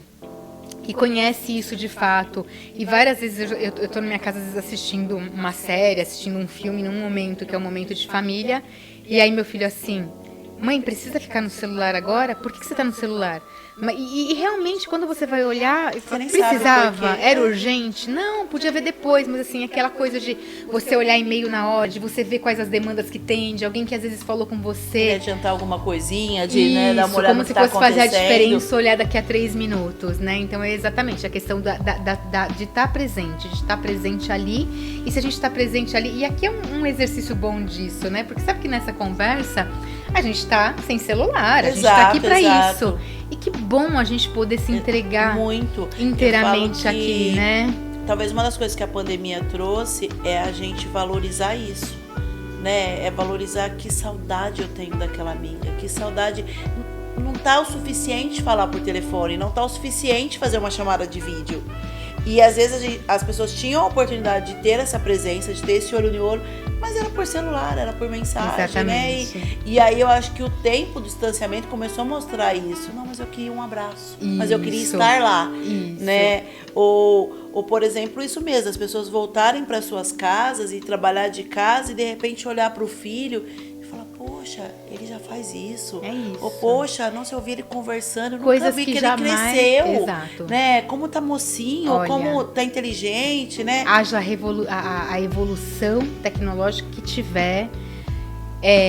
que conhece isso de fato. E várias vezes eu tô na minha casa às vezes, assistindo uma série, assistindo um filme num momento que é um momento de família. E aí meu filho assim, mãe, precisa ficar no celular agora? Por que você tá no celular? E realmente, quando você vai olhar, Você nem precisava, sabe por quê. era urgente? Não, podia ver depois, mas assim, aquela coisa de você olhar e-mail na hora, de você ver quais as demandas que tem, de alguém que às vezes falou com você. Quer adiantar alguma coisinha, de né, dar uma olhada como no se que tá fosse fazer a acontecendo. diferença olhar daqui a 3 minutos, né? Então é exatamente a questão de estar presente, de estar presente ali. E se a gente está presente ali, e aqui é um exercício bom disso, né? Porque sabe que nessa conversa a gente está sem celular, a gente está aqui para isso. E que bom a gente poder se entregar muito inteiramente aqui, né? Talvez uma das coisas que a pandemia trouxe é a gente valorizar isso, né? É valorizar que saudade eu tenho daquela amiga, que saudade. Não tá o suficiente falar por telefone, não tá o suficiente fazer uma chamada de vídeo. E às vezes as pessoas tinham a oportunidade de ter essa presença, de ter esse olho no olho, mas era por celular, era por mensagem, exatamente, né? E aí eu acho que o tempo do distanciamento começou a mostrar isso. Não, mas eu queria um abraço, mas eu queria estar lá, né? Ou, por exemplo, isso mesmo, as pessoas voltarem para suas casas e trabalhar de casa e de repente olhar para o filho e falar, poxa, ele já faz isso. É isso. Ou, poxa, nossa, eu vi ele conversando, eu coisas nunca vi que jamais... ele cresceu. Exato. Né? Como tá mocinho, Olha, como tá inteligente, né? Haja a evolução tecnológica que tiver,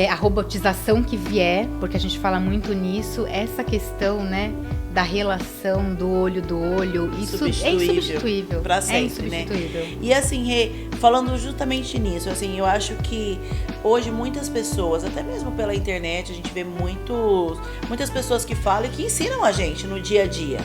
a robotização que vier, porque a gente fala muito nisso, essa questão, né, da relação do olho, isso é insubstituível. Pra sempre, né? E assim, Rê, falando justamente nisso, assim, eu acho que hoje muitas pessoas, até mesmo pela internet, a gente vê muitas pessoas que falam e que ensinam a gente no dia a dia.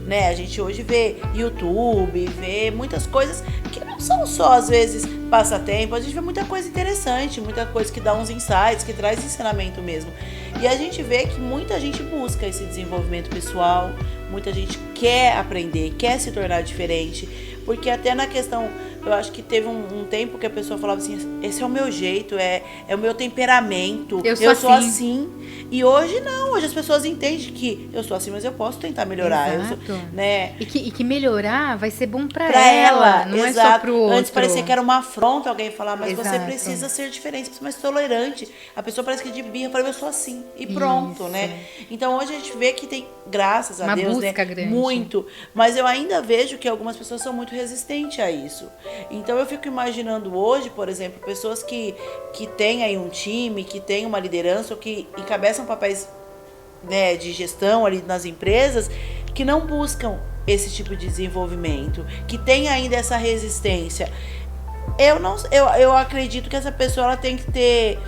Né? A gente hoje vê YouTube, vê muitas coisas que não são só, às vezes, passatempo. A gente vê muita coisa interessante, muita coisa que dá uns insights, que traz ensinamento mesmo. E a gente vê que muita gente busca esse desenvolvimento pessoal, muita gente quer aprender, quer se tornar diferente. Porque até na questão, eu acho que teve um tempo que a pessoa falava assim, esse é o meu jeito, é o meu temperamento, eu sou assim. E hoje não, hoje as pessoas entendem que eu sou assim, mas eu posso tentar melhorar. Exato. Eu sou, né? E que melhorar vai ser bom pra ela, não exato. É só pro outro. Antes parecia que era uma afronta alguém falar, mas exato. Você precisa ser diferente, você precisa ser mais tolerante. A pessoa parece que de birra, fala, eu sou assim, e pronto, isso. Né? Então hoje a gente vê que tem, graças a uma Deus, busca né? grande. Muito, mas eu ainda vejo que algumas pessoas são muito resistentes a isso. Então eu fico imaginando hoje, por exemplo, pessoas que têm aí um time, que têm uma liderança, ou que encabeçam papéis, né, de gestão ali nas empresas, que não buscam esse tipo de desenvolvimento, que tem ainda essa resistência. Eu acredito que essa pessoa ela tem que ter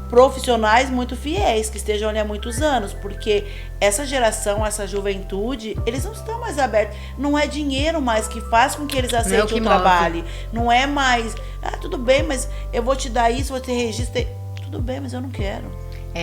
profissionais muito fiéis, que estejam ali há muitos anos, porque essa geração, essa juventude, eles não estão mais abertos. Não é dinheiro mais que faz com que eles aceitem o trabalho. Não é mais, tudo bem, mas eu vou te dar isso, vou te registrar. Tudo bem, mas eu não quero.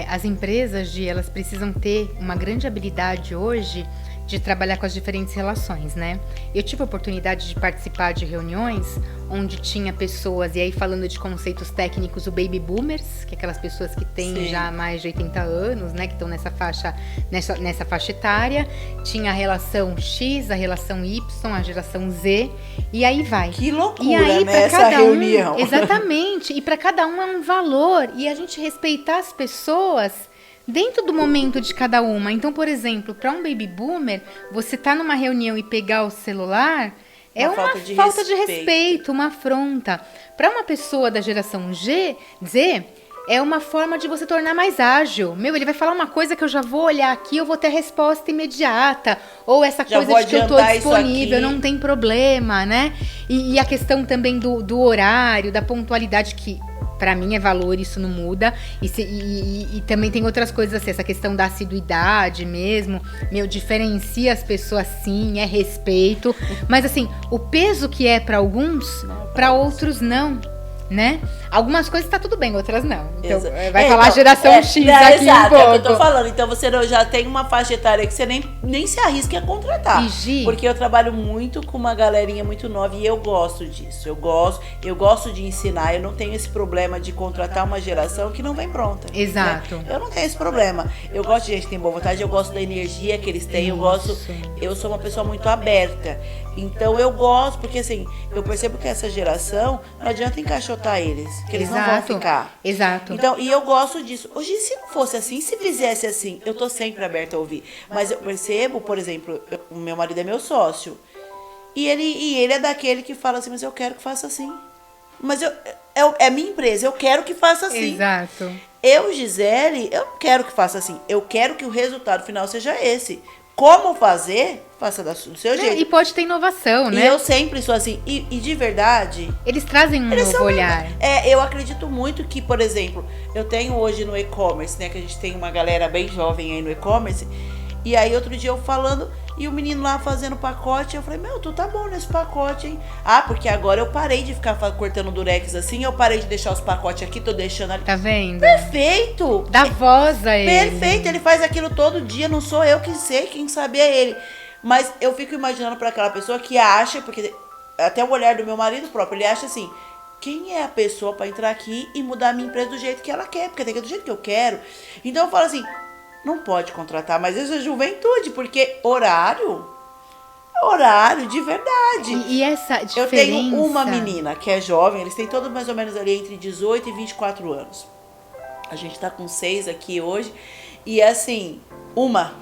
As empresas, elas precisam ter uma grande habilidade hoje de trabalhar com as diferentes relações, né? Eu tive a oportunidade de participar de reuniões onde tinha pessoas, e aí falando de conceitos técnicos, o baby boomers, que é aquelas pessoas que têm já mais de 80 anos, né? Que estão nessa faixa etária. Tinha a relação X, a relação Y, a geração Z, e aí vai. Que loucura, e aí, né, essa reunião. Exatamente, e para cada um é um valor, e a gente respeitar as pessoas dentro do momento de cada uma. Então, por exemplo, para um baby boomer, você tá numa reunião e pegar o celular é uma falta de respeito, uma afronta. Para uma pessoa da geração Z, é uma forma de você tornar mais ágil. Ele vai falar uma coisa que eu já vou olhar aqui, eu vou ter a resposta imediata. Ou essa coisa de que eu tô disponível, não tem problema, né? E a questão também do horário, da pontualidade, que pra mim é valor, isso não muda. E também tem outras coisas assim, essa questão da assiduidade mesmo. Diferencia as pessoas sim, é respeito. Mas assim, o peso que é pra alguns, pra outros não. Né? Algumas coisas tá tudo bem, outras não. Então, vai falar geração X aqui exato, um pouco. É o que eu tô falando. Então você já tem uma faixa etária que você nem se arrisca a contratar. Porque eu trabalho muito com uma galerinha muito nova e eu gosto disso. Eu gosto de ensinar. Eu não tenho esse problema de contratar uma geração que não vem pronta. Exato. Né? Eu não tenho esse problema. Eu gosto de gente que tem boa vontade, eu gosto da energia que eles têm. Eu sou uma pessoa muito aberta. Então eu gosto, porque assim, eu percebo que essa geração não adianta encaixotar escutar eles, que eles não vão ficar. Exato. Então, e eu gosto disso. Hoje, se não fosse assim, se fizesse assim, eu tô sempre aberta a ouvir. Mas eu percebo, por exemplo, o meu marido é meu sócio. E ele é daquele que fala assim, mas eu quero que faça assim. Mas é minha empresa, eu quero que faça assim. Exato. Eu, Gisele, eu não quero que faça assim. Eu quero que o resultado final seja esse. Como fazer, faça do seu jeito. E pode ter inovação, né? E eu sempre sou assim. E de verdade... Eles trazem um novo olhar. Eu acredito muito que, por exemplo, eu tenho hoje no e-commerce, né? Que a gente tem uma galera bem jovem aí no e-commerce. E aí, outro dia eu falando... E o menino lá fazendo pacote, eu falei, tu tá bom nesse pacote, hein? Ah, porque agora eu parei de ficar cortando durex assim, eu parei de deixar os pacotes aqui, tô deixando ali. Tá vendo? Perfeito! Dá voz a ele. Perfeito, ele faz aquilo todo dia, não sou eu que sei, quem sabe é ele. Mas eu fico imaginando pra aquela pessoa que acha, porque até o olhar do meu marido próprio, ele acha assim, quem é a pessoa pra entrar aqui e mudar a minha empresa do jeito que ela quer? Porque tem que ser do jeito que eu quero. Então eu falo assim, não pode contratar, mas isso é juventude, porque horário de verdade. E essa diferença... Eu tenho uma menina que é jovem, eles têm todos mais ou menos ali entre 18 e 24 anos. A gente tá com 6 aqui hoje. E assim, uma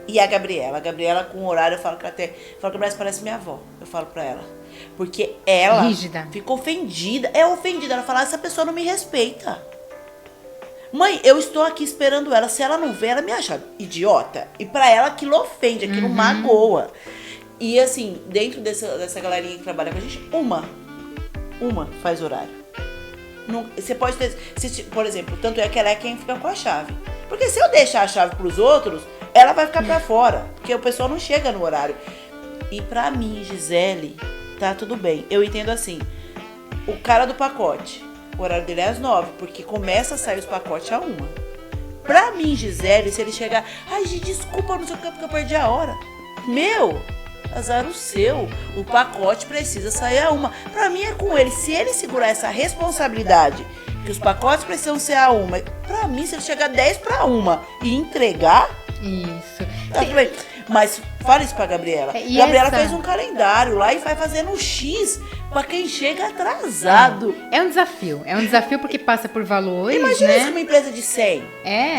e a Gabriela. A Gabriela com horário, eu falo que Gabriela parece minha avó. Eu falo pra ela. Porque ela rígida. Fica ofendida. É ofendida. Ela fala, essa pessoa não me respeita. Mãe, eu estou aqui esperando ela. Se ela não vê, ela me acha idiota. E pra ela aquilo ofende, aquilo magoa. E assim, dentro dessa galerinha que trabalha com a gente, uma faz horário. Não, você pode ter, por exemplo, tanto é que ela é quem fica com a chave. Porque se eu deixar a chave pros outros, ela vai ficar pra fora. Porque o pessoal não chega no horário. E pra mim, Gisele, tá tudo bem. Eu entendo assim, o cara do pacote... O horário dele é às 9, porque começa a sair os pacotes a 1. Pra mim, Gisele, se ele chegar... Ai, gente, desculpa, não sei o que, porque eu perdi a hora. Azar o seu. O pacote precisa sair a 1. Pra mim é com ele. Se ele segurar essa responsabilidade, que os pacotes precisam ser a 1, pra mim, se ele chegar 10 pra 1 e entregar... Isso. Tá tudo bem. Mas fala isso pra Gabriela. Gabriela fez um calendário lá e vai fazendo um X pra quem chega atrasado. É um desafio porque passa por valores, Imagina né? isso uma empresa de 100,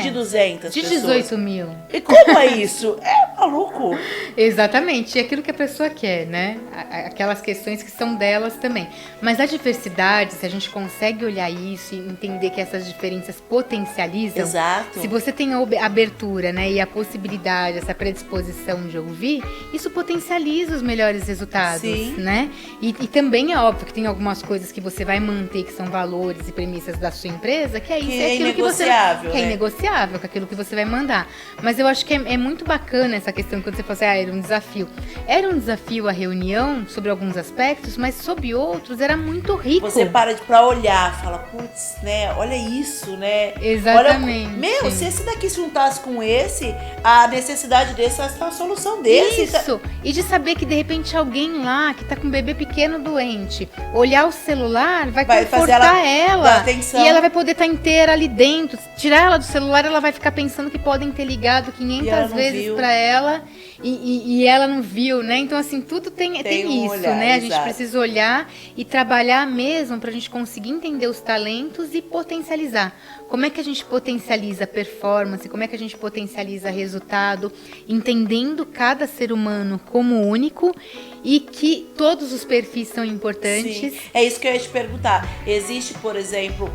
de 200 de pessoas. 18 mil. E como é isso? É maluco. Exatamente, é aquilo que a pessoa quer, né? Aquelas questões que são delas também. Mas a diversidade, se a gente consegue olhar isso e entender que essas diferenças potencializam... Exato. Se você tem a abertura, né, e a possibilidade, essa predisposição de ouvir, isso potencializa os melhores resultados, Sim. né? E também é óbvio que tem algumas coisas que você vai manter, que são valores e premissas da sua empresa, que é isso, é aquilo que você... Que é inegociável, que é aquilo que você vai mandar. Mas eu acho que é muito bacana essa questão, quando você fala assim, era um desafio. Era um desafio a reunião sobre alguns aspectos, mas sobre outros era muito rico. Você para pra olhar, fala, putz, né, olha isso, né? Exatamente. Olha, se esse daqui se juntasse com esse, a necessidade desse, a solução desse. Isso, e de saber que de repente alguém lá que tá com um bebê pequeno doente, olhar o celular vai confortar ela e ela vai poder estar inteira ali dentro. Tirar ela do celular, ela vai ficar pensando que podem ter ligado 500 vezes pra ela e ela não viu, né? Então assim, tudo tem isso, olhar, né? A gente precisa olhar e trabalhar mesmo pra gente conseguir entender os talentos e potencializar. Como é que a gente potencializa a performance? Como é que a gente potencializa resultado? Entendendo cada ser humano como único e que todos os perfis são importantes. Sim. É isso que eu ia te perguntar. Existe, por exemplo,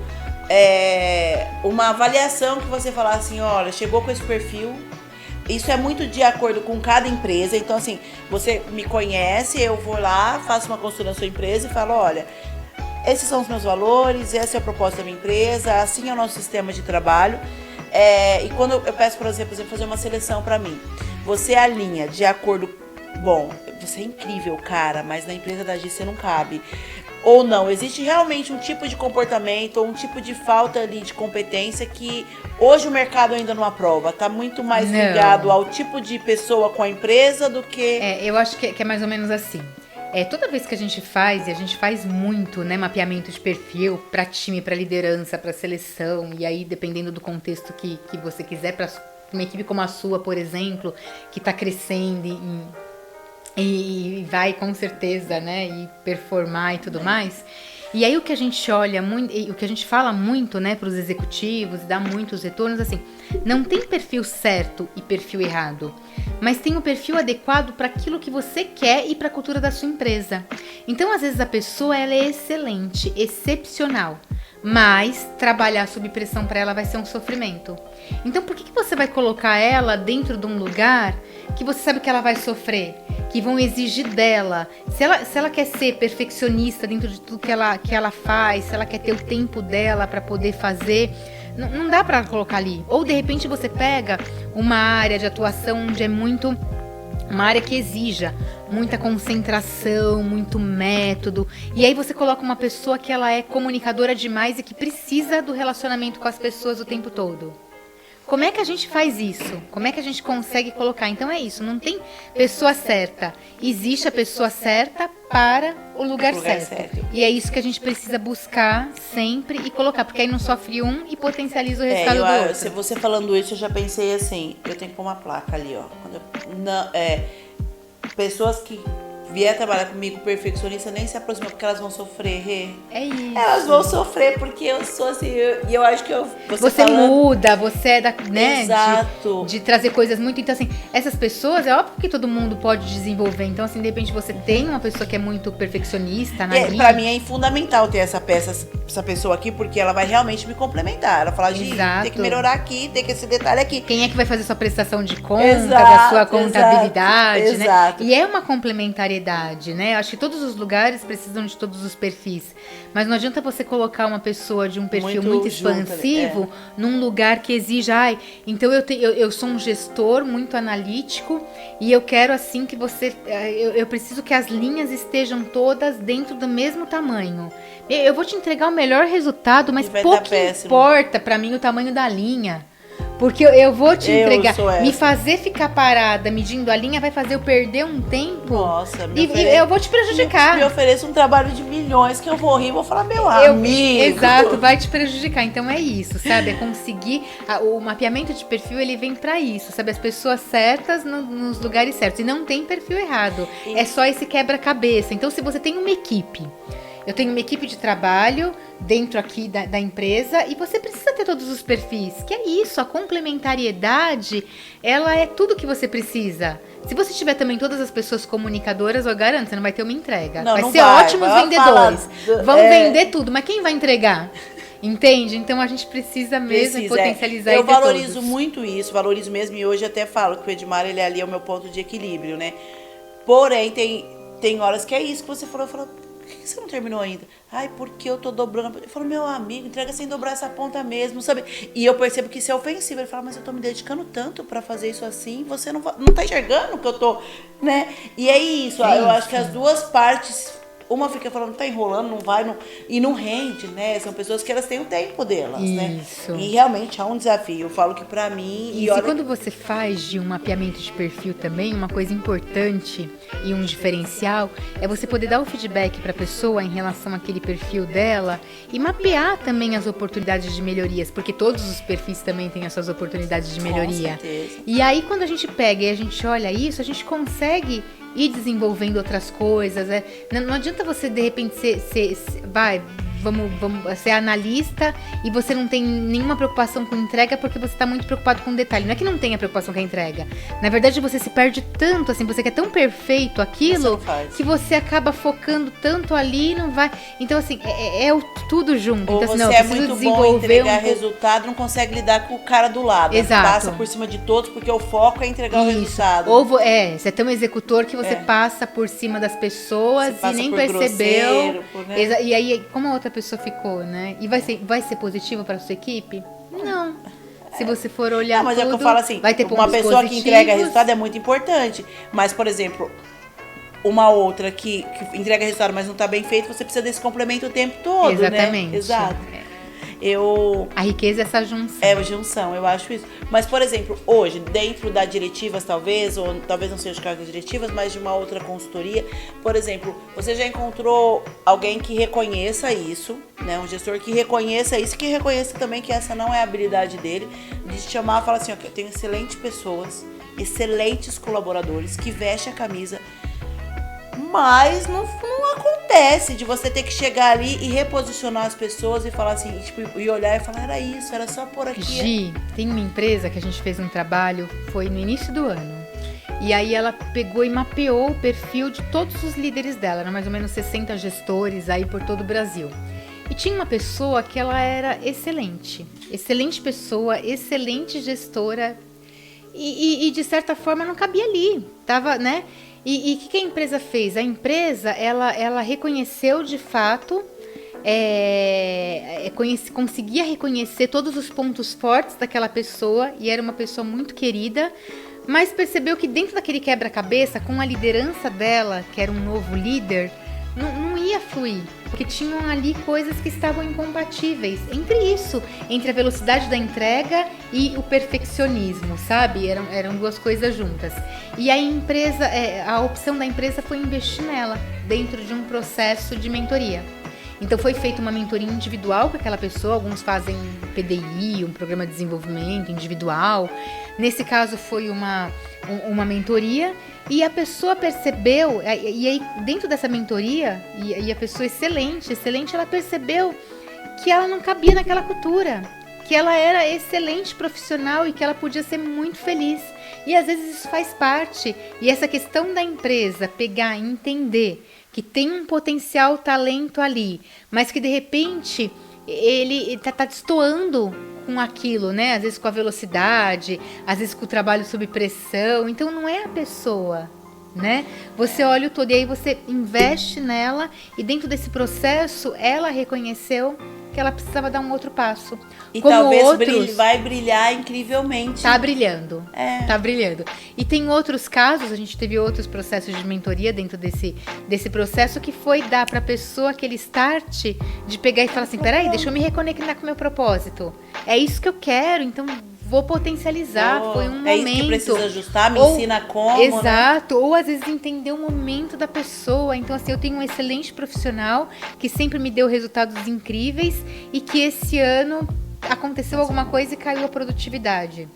uma avaliação que você fala assim, olha, chegou com esse perfil... Isso é muito de acordo com cada empresa. Então, assim, você me conhece, eu vou lá, faço uma consultoria na sua empresa e falo, olha... Esses são os meus valores, essa é a proposta da minha empresa, assim é o nosso sistema de trabalho. E quando eu peço para você, por exemplo, fazer uma seleção para mim, você alinha de acordo... Bom, você é incrível, cara, mas na empresa da Gi você não cabe. Ou não, existe realmente um tipo de comportamento ou um tipo de falta ali de competência que hoje o mercado ainda não aprova. Tá muito mais ligado ao tipo de pessoa com a empresa do que... Eu acho que é mais ou menos assim. Toda vez que a gente faz, e a gente faz muito, né, mapeamento de perfil para time, para liderança, para seleção, e aí dependendo do contexto que você quiser, para uma equipe como a sua, por exemplo, que está crescendo e vai com certeza, né, e performar e tudo mais. E aí o que a gente olha muito, o que a gente fala muito, né, para os executivos, dá muitos retornos, assim, não tem perfil certo e perfil errado, mas tem o perfil adequado para aquilo que você quer e para a cultura da sua empresa. Então, às vezes a pessoa ela é excelente, excepcional, mas trabalhar sob pressão para ela vai ser um sofrimento. Então, por que você vai colocar ela dentro de um lugar que você sabe que ela vai sofrer, que vão exigir dela? Se ela quer ser perfeccionista dentro de tudo que ela faz, se ela quer ter o tempo dela para poder fazer, não dá para colocar ali. Ou, de repente, você pega uma área de atuação onde é muito... uma área que exija muita concentração, muito método. E aí você coloca uma pessoa que ela é comunicadora demais e que precisa do relacionamento com as pessoas o tempo todo. Como é que a gente faz isso? Como é que a gente consegue colocar? Então é isso, não tem pessoa certa. Existe a pessoa certa para o lugar certo. E é isso que a gente precisa buscar sempre e colocar, porque aí não sofre um e potencializa o resultado do outro. Se você falando isso, eu já pensei assim, eu tenho que pôr uma placa ali, ó. Pessoas que vier trabalhar comigo perfeccionista nem se aproximam, porque elas vão sofrer. É isso. Elas vão sofrer porque eu sou assim, e eu acho que você muda, você é da, né, exato. De trazer coisas muito, então assim, essas pessoas, é óbvio que todo mundo pode desenvolver, então assim, de repente você tem uma pessoa que é muito perfeccionista, pra mim é fundamental ter essa pessoa aqui, porque ela vai realmente me complementar, ela fala, Gi, tem que melhorar aqui, tem que esse detalhe aqui. Quem é que vai fazer sua prestação de conta, da sua contabilidade, exato. Né? E é uma complementariedade, né? Acho que todos os lugares precisam de todos os perfis. Mas não adianta você colocar uma pessoa de um perfil muito expansivo num lugar que exija, então eu sou um gestor muito analítico e eu quero assim que você... Eu preciso que as linhas estejam todas dentro do mesmo tamanho. Eu vou te entregar o melhor resultado, mas pouco importa pra mim o tamanho da linha. Porque eu vou te entregar, me fazer ficar parada medindo a linha vai fazer eu perder um tempo. Nossa, e eu vou te prejudicar. Me ofereço um trabalho de milhões que eu vou rir e vou falar, meu amigo. Exato, vai te prejudicar. Então é isso, sabe? É conseguir. O mapeamento de perfil, ele vem pra isso, sabe? As pessoas certas nos lugares certos. E não tem perfil errado. É só esse quebra-cabeça. Então, se você tem uma equipe. Eu tenho uma equipe de trabalho dentro aqui da empresa e você precisa ter todos os perfis. Que é isso, a complementariedade, ela é tudo que você precisa. Se você tiver também todas as pessoas comunicadoras, eu garanto, você não vai ter uma entrega. Vai ser ótimos vendedores. Vão vender tudo, mas quem vai entregar? Entende? Então a gente precisa mesmo potencializar Eu valorizo muito isso, valorizo mesmo. E hoje até falo que o Edmar, ele ali é o meu ponto de equilíbrio, né? Porém, tem horas que é isso que você falou. Por que você não terminou ainda? Ai, porque eu tô dobrando. Eu falo, meu amigo, entrega sem dobrar essa ponta mesmo, sabe? E eu percebo que isso é ofensivo. Ele fala, mas eu tô me dedicando tanto pra fazer isso assim, você não tá enxergando que eu tô, né? E é isso, eu acho que as duas partes... Uma fica falando, tá enrolando, não vai, e não rende, né? São pessoas que elas têm o tempo delas, né? E realmente é um desafio. Eu falo que pra mim... E quando você faz de um mapeamento de perfil também, uma coisa importante e um diferencial é você poder dar o feedback pra pessoa em relação àquele perfil dela e mapear também as oportunidades de melhorias, porque todos os perfis também têm as suas oportunidades de melhoria. Com certeza. E aí, quando a gente pega e a gente olha isso, a gente consegue... ir desenvolvendo outras coisas. Não adianta você, de repente, ser analista e você não tem nenhuma preocupação com entrega porque você está muito preocupado com o detalhe. Não é que não tenha preocupação com a entrega. Na verdade, você se perde tanto, assim, você quer tão perfeito aquilo que você acaba focando tanto ali e não vai... Então, assim, é o tudo junto. Ou então, você assim, é muito bom em entregar resultado, não consegue lidar com o cara do lado. Exato. Passa por cima de todos porque o foco é entregar o resultado. Ou você é tão executor que você passa por cima das pessoas e nem percebeu. Né? E aí, como a outra pessoa ficou, né? E vai ser positivo para sua equipe? Não. Se você for olhar mas tudo, é que eu falo assim, vai ter uma pessoa positivos. Que entrega resultado é muito importante. Mas, por exemplo, uma outra que entrega resultado, mas não está bem feito, você precisa desse complemento o tempo todo, exatamente. Né? Exato. A riqueza é essa junção. É a junção, eu acho isso. Mas, por exemplo, hoje, dentro da diretivas, talvez, ou talvez não seja o caso das diretivas, mas de uma outra consultoria, por exemplo, você já encontrou alguém que reconheça isso, né? Um gestor que reconheça isso, que reconheça também que essa não é a habilidade dele, de te chamar e falar assim, ó, eu tenho excelentes pessoas, excelentes colaboradores, que vestem a camisa, Mas não acontece de você ter que chegar ali e reposicionar as pessoas e falar assim, tipo, e olhar e falar, era isso, era só por aqui. Gi, tem uma empresa que a gente fez um trabalho, foi no início do ano. E aí ela pegou e mapeou o perfil de todos os líderes dela, eram mais ou menos 60 gestores aí por todo o Brasil. E tinha uma pessoa que ela era excelente pessoa, excelente gestora e de certa forma não cabia ali, tava, né? E o que a empresa fez? A empresa, ela reconheceu de fato, conseguia reconhecer todos os pontos fortes daquela pessoa e era uma pessoa muito querida, mas percebeu que dentro daquele quebra-cabeça, com a liderança dela, que era um novo líder, não ia fluir, porque tinham ali coisas que estavam incompatíveis. Entre a velocidade da entrega e o perfeccionismo, sabe? Eram duas coisas juntas. E a empresa, a opção da empresa foi investir nela, dentro de um processo de mentoria. Então foi feita uma mentoria individual com aquela pessoa, alguns fazem PDI, um programa de desenvolvimento individual. Nesse caso foi uma mentoria e a pessoa percebeu, e aí dentro dessa mentoria, e a pessoa excelente, ela percebeu que ela não cabia naquela cultura, que ela era excelente profissional e que ela podia ser muito feliz. E às vezes isso faz parte, e essa questão da empresa pegar e entender que tem um potencial talento ali, mas que de repente ele tá destoando com aquilo, né? Às vezes com a velocidade, às vezes com o trabalho sob pressão. Então não é a pessoa, né? Você olha o todo e aí você investe nela e dentro desse processo ela reconheceu que ela precisava dar um outro passo. E como talvez vai brilhar incrivelmente. Tá brilhando. Tá brilhando. E tem outros casos, a gente teve outros processos de mentoria dentro desse processo que foi dar pra pessoa aquele start de pegar e falar assim, peraí, deixa eu me reconectar com o meu propósito. É isso que eu quero, então vou potencializar, foi um momento. É isso que precisa ajustar, me ensina como, exato, né? Ou às vezes entender o momento da pessoa. Então assim, eu tenho um excelente profissional que sempre me deu resultados incríveis e que esse ano aconteceu alguma coisa e caiu a produtividade.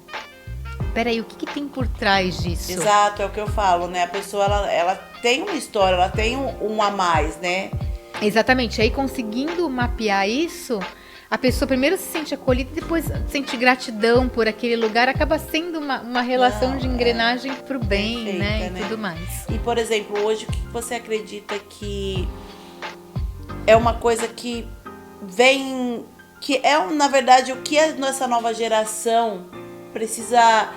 Peraí, o que tem por trás disso? Exato, é o que eu falo, né? A pessoa, ela tem uma história, ela tem um a mais, né? Exatamente, aí conseguindo mapear isso, a pessoa primeiro se sente acolhida e depois sente gratidão por aquele lugar, acaba sendo uma relação de engrenagem pro bem, perfeita, né? E tudo mais. E, por exemplo, hoje, o que você acredita que é uma coisa que vem... Que é, na verdade, o que a nossa nova geração precisa...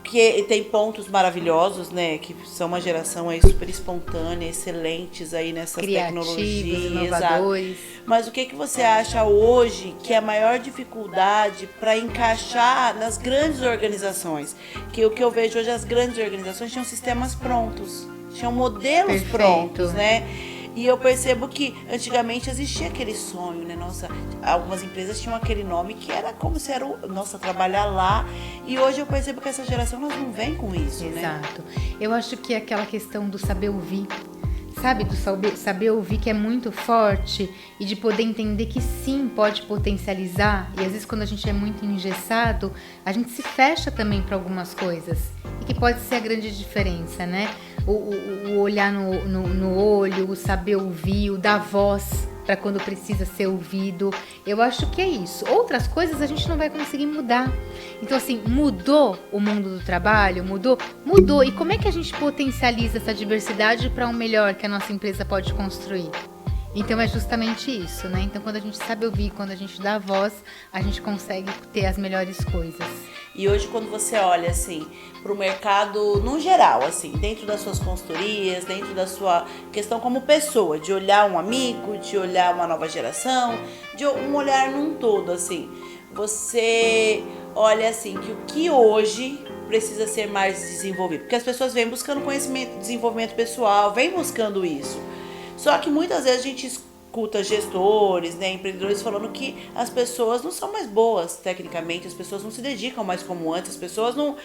Que tem pontos maravilhosos, né? Que são uma geração aí super espontânea, excelentes aí nessas tecnologias, inovadores. Mas o que você acha hoje que é a maior dificuldade para encaixar nas grandes organizações? Que o que eu vejo hoje, as grandes organizações tinham sistemas prontos, tinham modelos prontos, né? E eu percebo que antigamente existia aquele sonho, né? Nossa, algumas empresas tinham aquele nome que era como se era trabalhar lá. E hoje eu percebo que essa geração nós não vem com isso, né? Exato. Eu acho que é aquela questão do saber ouvir, sabe? Do saber ouvir que é muito forte e de poder entender que sim, pode potencializar. E às vezes quando a gente é muito engessado, a gente se fecha também para algumas coisas. E que pode ser a grande diferença, né? O olhar no olho, o saber ouvir, o dar voz para quando precisa ser ouvido. Eu acho que é isso. Outras coisas a gente não vai conseguir mudar. Então, assim, mudou o mundo do trabalho? Mudou. E como é que a gente potencializa essa diversidade para um melhor que a nossa empresa pode construir? Então é justamente isso, né? Então quando a gente sabe ouvir, quando a gente dá voz, a gente consegue ter as melhores coisas. E hoje quando você olha assim para o mercado no geral, assim, dentro das suas consultorias, dentro da sua questão como pessoa, de olhar um amigo, de olhar uma nova geração, de um olhar num todo, assim, você olha assim que o que hoje precisa ser mais desenvolvido, porque as pessoas vêm buscando conhecimento, desenvolvimento pessoal, vêm buscando isso. Só que muitas vezes a gente escuta gestores, né, empreendedores falando que as pessoas não são mais boas tecnicamente, as pessoas não se dedicam mais como antes, as pessoas não...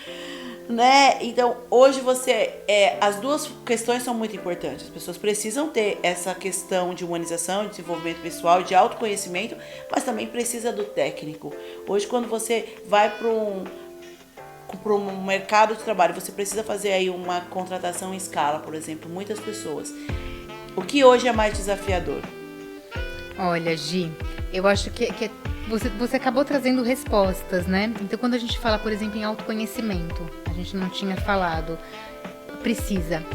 Né? Então, hoje as duas questões são muito importantes. As pessoas precisam ter essa questão de humanização, de desenvolvimento pessoal, de autoconhecimento, mas também precisa do técnico. Hoje, quando você vai para para um mercado de trabalho, você precisa fazer aí uma contratação em escala, por exemplo, muitas pessoas. O que hoje é mais desafiador? Olha, Gi, eu acho que você acabou trazendo respostas, né? Então, quando a gente fala, por exemplo, em autoconhecimento, a gente não tinha falado,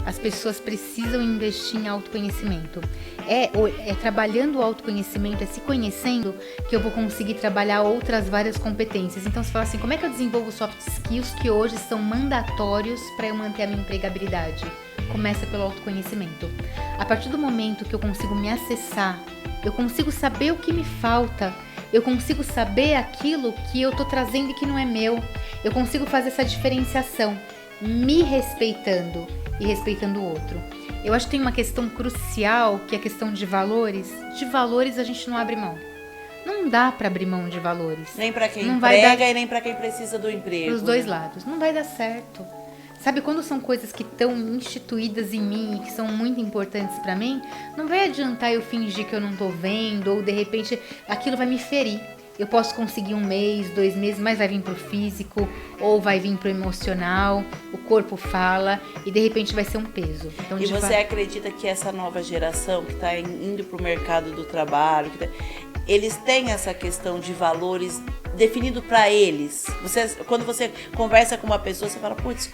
as pessoas precisam investir em autoconhecimento. É trabalhando o autoconhecimento, é se conhecendo, que eu vou conseguir trabalhar outras várias competências. Então, você fala assim, como é que eu desenvolvo soft skills que hoje são mandatórios para eu manter a minha empregabilidade? Começa pelo autoconhecimento. A partir do momento que eu consigo me acessar, eu consigo saber o que me falta, eu consigo saber aquilo que eu tô trazendo e que não é meu, eu consigo fazer essa diferenciação, me respeitando e respeitando o outro. Eu acho que tem uma questão crucial, que é a questão de valores. De valores a gente não abre mão. Não dá para abrir mão de valores. Nem para quem emprega e nem para quem precisa do emprego. Os dois lados. Não vai dar certo. Sabe, quando são coisas que estão instituídas em mim, que são muito importantes para mim, não vai adiantar eu fingir que eu não tô vendo, ou de repente aquilo vai me ferir. Eu posso conseguir 1 mês, 2 meses, mas vai vir pro físico, ou vai vir pro emocional, o corpo fala, e de repente vai ser um peso. Então, e você acredita que essa nova geração que está indo pro mercado do trabalho, eles têm essa questão de valores definido para eles? Quando você conversa com uma pessoa, você fala, putz,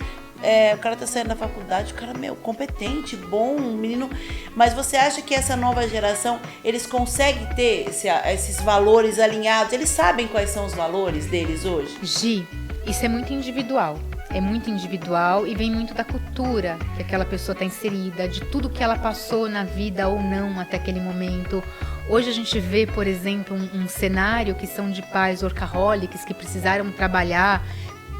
o cara tá saindo da faculdade, o cara é competente, bom, menino. Mas você acha que essa nova geração, eles conseguem ter esses valores alinhados? Eles sabem quais são os valores deles hoje? Gi, isso é muito individual. É muito individual e vem muito da cultura que aquela pessoa está inserida, de tudo que ela passou na vida ou não até aquele momento. Hoje a gente vê, por exemplo, um cenário que são de pais workaholics que precisaram trabalhar,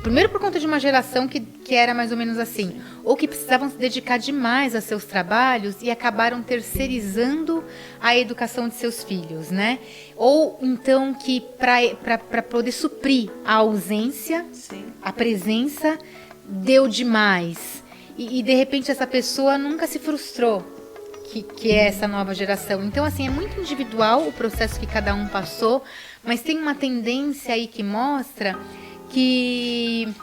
primeiro por conta de uma geração que era mais ou menos assim, ou que precisavam se dedicar demais a seus trabalhos e acabaram terceirizando a educação de seus filhos, né? Ou então que para poder suprir a ausência, sim, a presença, deu demais. E de repente essa pessoa nunca se frustrou, que é essa nova geração. Então, assim, é muito individual o processo que cada um passou, mas tem uma tendência aí que mostra que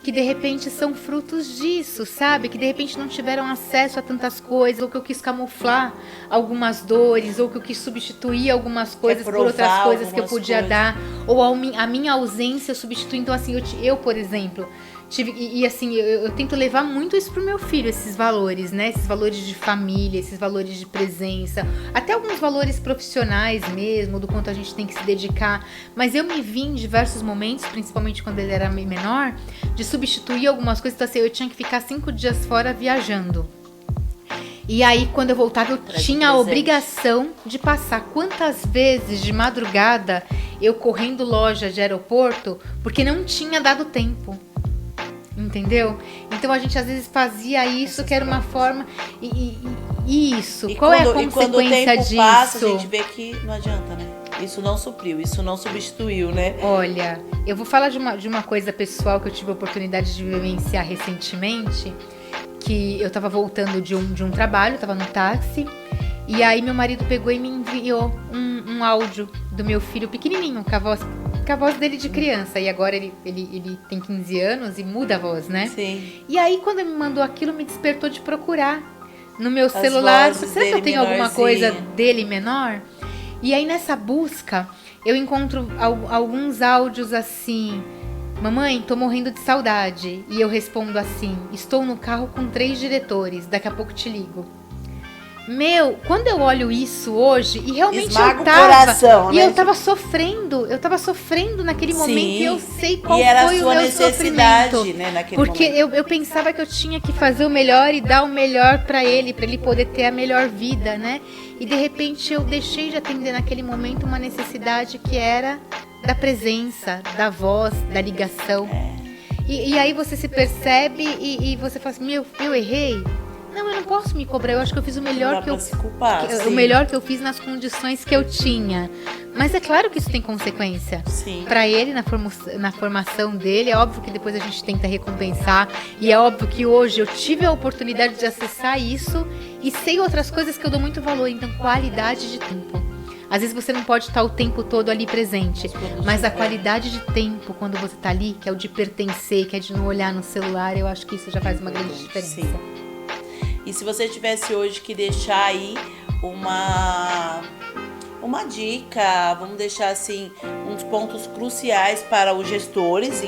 de repente são frutos disso, sabe? Que de repente não tiveram acesso a tantas coisas, ou que eu quis camuflar algumas dores, ou que eu quis substituir algumas coisas por outras coisas que eu podia dar, ou a minha ausência eu substituí. Então, assim, eu por exemplo, assim, eu tento levar muito isso pro meu filho, esses valores, né? Esses valores de família, esses valores de presença, até alguns valores profissionais mesmo, do quanto a gente tem que se dedicar. Mas eu me vi em diversos momentos, principalmente quando ele era menor, de substituir algumas coisas. Então, assim, eu tinha que ficar 5 dias fora viajando. E aí, quando eu voltava, eu tinha a obrigação de passar quantas vezes de madrugada eu correndo loja de aeroporto, porque não tinha dado tempo. Entendeu? Então a gente às vezes fazia isso, que era uma forma. Isso. Qual é a consequência disso? E quando o tempo passa, a gente vê que não adianta, né? Isso não supriu, isso não substituiu, né? Olha, eu vou falar de uma coisa pessoal que eu tive a oportunidade de vivenciar recentemente, que eu tava voltando de um trabalho, tava no táxi, e aí meu marido pegou e me enviou um áudio do meu filho pequenininho, com a voz dele de criança, e agora ele tem 15 anos e muda a voz, né? Sim. E aí quando ele me mandou aquilo, me despertou de procurar no meu celular, será que eu tenho alguma coisa dele menor? E aí nessa busca, eu encontro alguns áudios assim: mamãe, tô morrendo de saudade. E eu respondo assim: estou no carro com 3 diretores, daqui a pouco te ligo. Meu, quando eu olho isso hoje, e realmente esmaga o coração, e né? eu tava sofrendo naquele momento. Sim. E eu sei qual foi o meu necessidade, sofrimento, né, naquele porque momento. Eu pensava que eu tinha que fazer o melhor e dar o melhor para ele poder ter a melhor vida, né? E de repente eu deixei de atender naquele momento uma necessidade que era da presença, da voz, da ligação. E aí você se percebe e você fala assim: eu errei? Não, eu não posso me cobrar. Eu acho que eu fiz o melhor o melhor que eu fiz nas condições que eu tinha. Mas é claro que isso tem consequência. Para ele, na formação dele. É óbvio que depois a gente tenta recompensar. E é óbvio que hoje eu tive a oportunidade de acessar isso e sei outras coisas que eu dou muito valor. Então, qualidade de tempo. Às vezes você não pode estar o tempo todo ali presente, mas a qualidade de tempo quando você está ali, que é o de pertencer, que é de não olhar no celular, eu acho que isso já faz uma grande diferença. Sim. E se você tivesse hoje que deixar aí uma dica, vamos deixar assim, uns pontos cruciais para os gestores,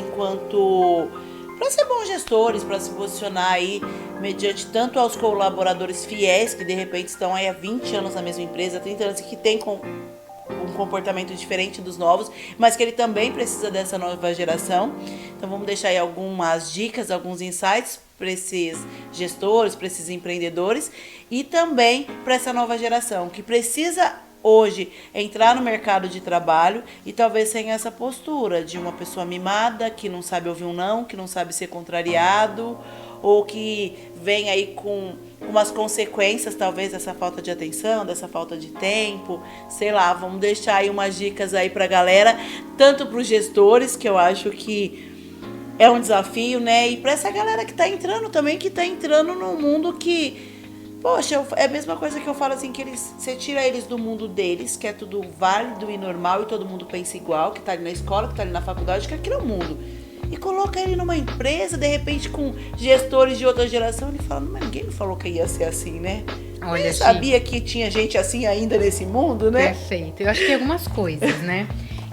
para ser bons gestores, para se posicionar aí mediante tanto aos colaboradores fiéis, que de repente estão aí há 20 anos na mesma empresa, 30 anos, que tem um comportamento diferente dos novos, mas que ele também precisa dessa nova geração. Então vamos deixar aí algumas dicas, alguns insights para esses gestores, para esses empreendedores e também para essa nova geração que precisa hoje entrar no mercado de trabalho e talvez sem essa postura de uma pessoa mimada, que não sabe ouvir um não, que não sabe ser contrariado, ou que vem aí com umas consequências talvez dessa falta de atenção, dessa falta de tempo, sei lá, vamos deixar aí umas dicas aí pra galera, tanto para os gestores, que eu acho que é um desafio, né, e para essa galera que tá entrando também, que tá entrando num mundo que poxa, é a mesma coisa que eu falo assim, que você tira eles do mundo deles, que é tudo válido e normal e todo mundo pensa igual, que tá ali na escola, que tá ali na faculdade, que aquilo é o mundo. E coloca ele numa empresa, de repente com gestores de outra geração, ele fala, mas ninguém me falou que ia ser assim, né? Olha, eu sabia que tinha gente assim ainda nesse mundo, né? Perfeito. Eu acho que tem algumas coisas, né?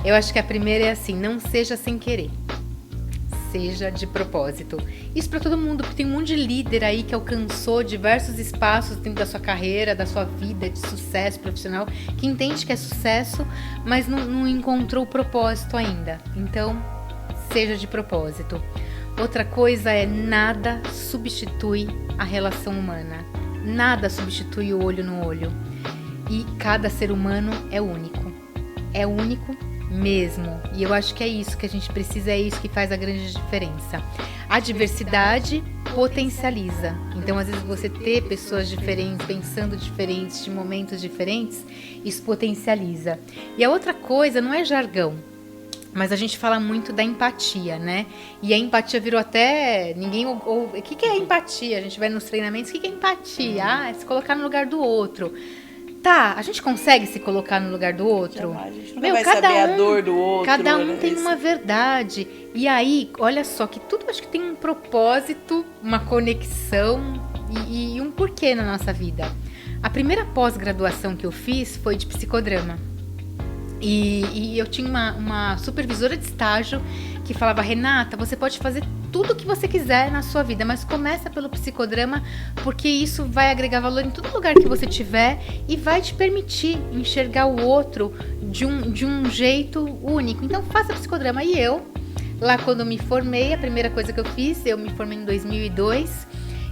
Eu acho que a primeira é assim, não seja sem querer. Seja de propósito. Isso para todo mundo, porque tem um monte de líder aí que alcançou diversos espaços dentro da sua carreira, da sua vida de sucesso profissional, que entende que é sucesso, mas não encontrou o propósito ainda. Então, seja de propósito. Outra coisa é nada substitui a relação humana. Nada substitui o olho no olho. E cada ser humano é único. É único mesmo. E eu acho que é isso que a gente precisa, é isso que faz a grande diferença. A diversidade potencializa. Então, às vezes, você ter pessoas diferentes, pensando diferentes, de momentos diferentes, isso potencializa. E a outra coisa não é jargão, mas a gente fala muito da empatia, né? E a empatia virou até... ninguém ouve. O que é empatia? A gente vai nos treinamentos, o que é empatia? Ah, é se colocar no lugar do outro. Tá, a gente consegue se colocar no lugar do outro? Jamais, a gente não vai saber a dor do outro. Cada um tem uma verdade. E aí, olha só, que tudo acho que tem um propósito, uma conexão e um porquê na nossa vida. A primeira pós-graduação que eu fiz foi de psicodrama. E eu tinha uma supervisora de estágio que falava, Renata, você pode fazer tudo o que você quiser na sua vida, mas começa pelo psicodrama, porque isso vai agregar valor em todo lugar que você tiver e vai te permitir enxergar o outro de um jeito único. Então faça psicodrama. E eu, lá quando me formei, a primeira coisa que eu fiz, eu me formei em 2002,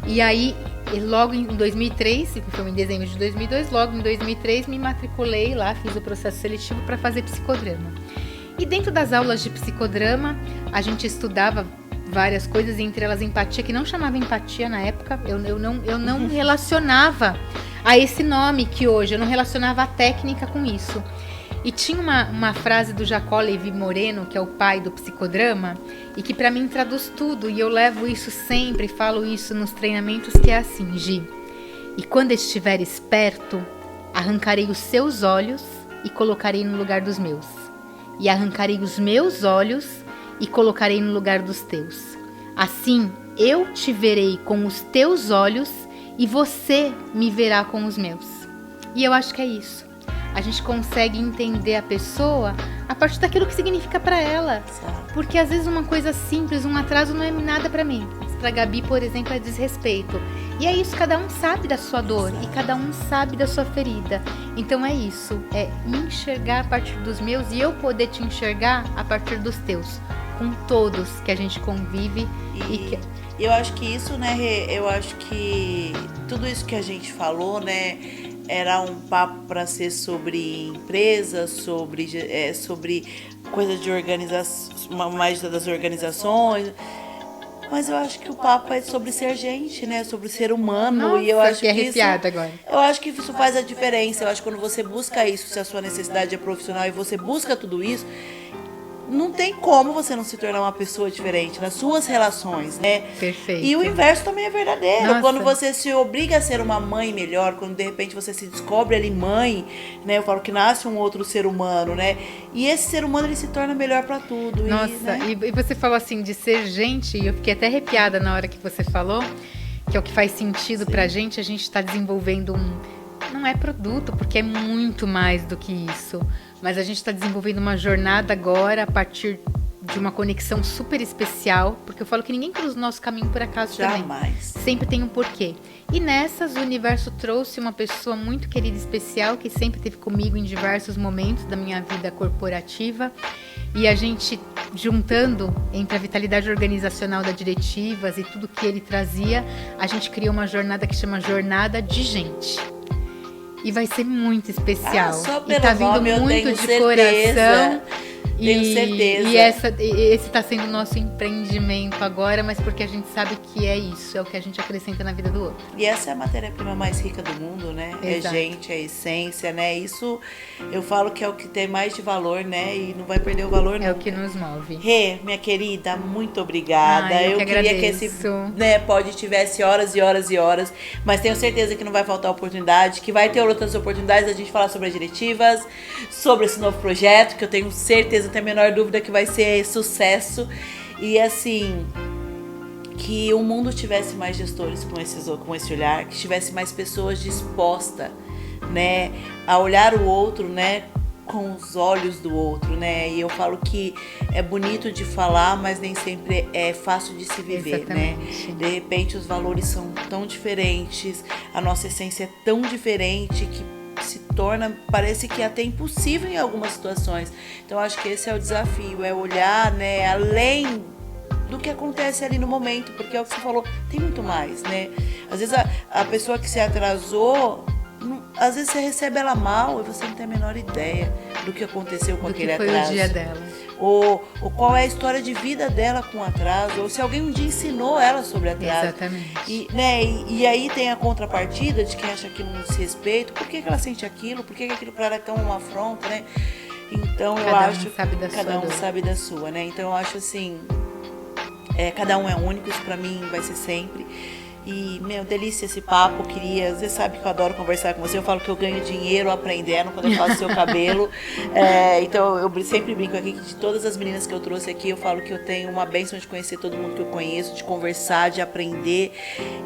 e aí logo em 2003, eu me formei em dezembro de 2002, logo em 2003 me matriculei lá, fiz o processo seletivo para fazer psicodrama. E dentro das aulas de psicodrama, a gente estudava várias coisas, entre elas empatia, que não chamava empatia na época, eu não relacionava a esse nome que hoje, eu não relacionava a técnica com isso. E tinha uma frase do Jacó Levi Moreno, que é o pai do psicodrama, e que para mim traduz tudo, e eu levo isso sempre, falo isso nos treinamentos, que é assim, Gi, e quando estiveres perto, arrancarei os seus olhos e colocarei no lugar dos meus. E arrancarei os meus olhos e colocarei no lugar dos teus. Assim, eu te verei com os teus olhos e você me verá com os meus. E eu acho que é isso. A gente consegue entender a pessoa a partir daquilo que significa para ela. Porque às vezes uma coisa simples, um atraso não é nada para mim. Para Gabi, por exemplo, é desrespeito. E é isso, cada um sabe da sua dor e cada um sabe da sua ferida. Então é isso, é me enxergar a partir dos meus e eu poder te enxergar a partir dos teus. Com todos que a gente convive. E eu acho que isso, né, Rê, eu acho que tudo isso que a gente falou, né, era um papo para ser sobre empresas, sobre coisas de organização, mais das organizações. Mas eu acho que o papo é sobre ser gente, né? Sobre ser humano. Nossa, e eu acho que arrepiada agora. Eu acho que isso faz a diferença. Eu acho que quando você busca isso, se a sua necessidade é profissional e você busca tudo isso, não tem como você não se tornar uma pessoa diferente nas suas relações, né? Perfeito. E o inverso também é verdadeiro. Nossa. Quando você se obriga a ser uma mãe melhor, quando de repente você se descobre ali mãe, né? Eu falo que nasce um outro ser humano, né? E esse ser humano, ele se torna melhor pra tudo. Nossa, né? e você falou assim de ser gente, e eu fiquei até arrepiada na hora que você falou, que é o que faz sentido pra gente, a gente tá desenvolvendo não é produto, porque é muito mais do que isso, mas a gente está desenvolvendo uma jornada agora a partir de uma conexão super especial, porque eu falo que ninguém cruza o nosso caminho por acaso. Jamais. Também. Sempre tem um porquê. E nessas, o universo trouxe uma pessoa muito querida e especial, que sempre esteve comigo em diversos momentos da minha vida corporativa, e a gente, juntando entre a vitalidade organizacional da Diretivas e tudo que ele trazia, a gente criou uma jornada que chama Jornada de Gente. E vai ser muito especial. Só pelo e tá vindo nome, muito eu tenho de certeza. coração. Tenho certeza. E esse está sendo o nosso empreendimento agora, mas porque a gente sabe que é isso, é o que a gente acrescenta na vida do outro. E essa é a matéria-prima mais rica do mundo, né? Exato. É gente, é essência, né? Isso eu falo que é o que tem mais de valor, né? E não vai perder o valor nunca. É o que nos move. Rê, minha querida, muito obrigada. Eu que queria agradeço. que esse pod tivesse horas e horas e horas, mas tenho certeza que não vai faltar oportunidade, que vai ter outras oportunidades da gente falar sobre as diretivas, sobre esse novo projeto, que eu tenho certeza, não tenho a menor dúvida que vai ser sucesso. E assim, que o mundo tivesse mais gestores com esse olhar, que tivesse mais pessoas dispostas, né, a olhar o outro, né, com os olhos do outro, né? E eu falo que é bonito de falar, mas nem sempre é fácil de se viver, exatamente, né? De repente os valores são tão diferentes, a nossa essência é tão diferente que se torna, parece que é até impossível em algumas situações. Então acho que esse é o desafio, é olhar, né, além do que acontece ali no momento, porque é o que você falou, tem muito mais, né? Às vezes a pessoa que se atrasou, às vezes você recebe ela mal e você não tem a menor ideia do que aconteceu com aquele atraso. Do que foi o dia dela. Ou qual é a história de vida dela com atraso, ou se alguém um dia ensinou ela sobre atraso. Exatamente. E aí tem a contrapartida de quem acha aquilo não se respeita. Por que ela sente aquilo? Por que aquilo para ela é tão uma afronta, né? Então eu acho que cada um sabe da sua, né? Então eu acho assim, cada um é único, isso pra mim vai ser sempre. E, meu, delícia esse papo, você sabe que eu adoro conversar com você, eu falo que eu ganho dinheiro aprendendo quando eu faço seu cabelo, então eu sempre brinco aqui que de todas as meninas que eu trouxe aqui, eu falo que eu tenho uma bênção de conhecer todo mundo que eu conheço, de conversar, de aprender,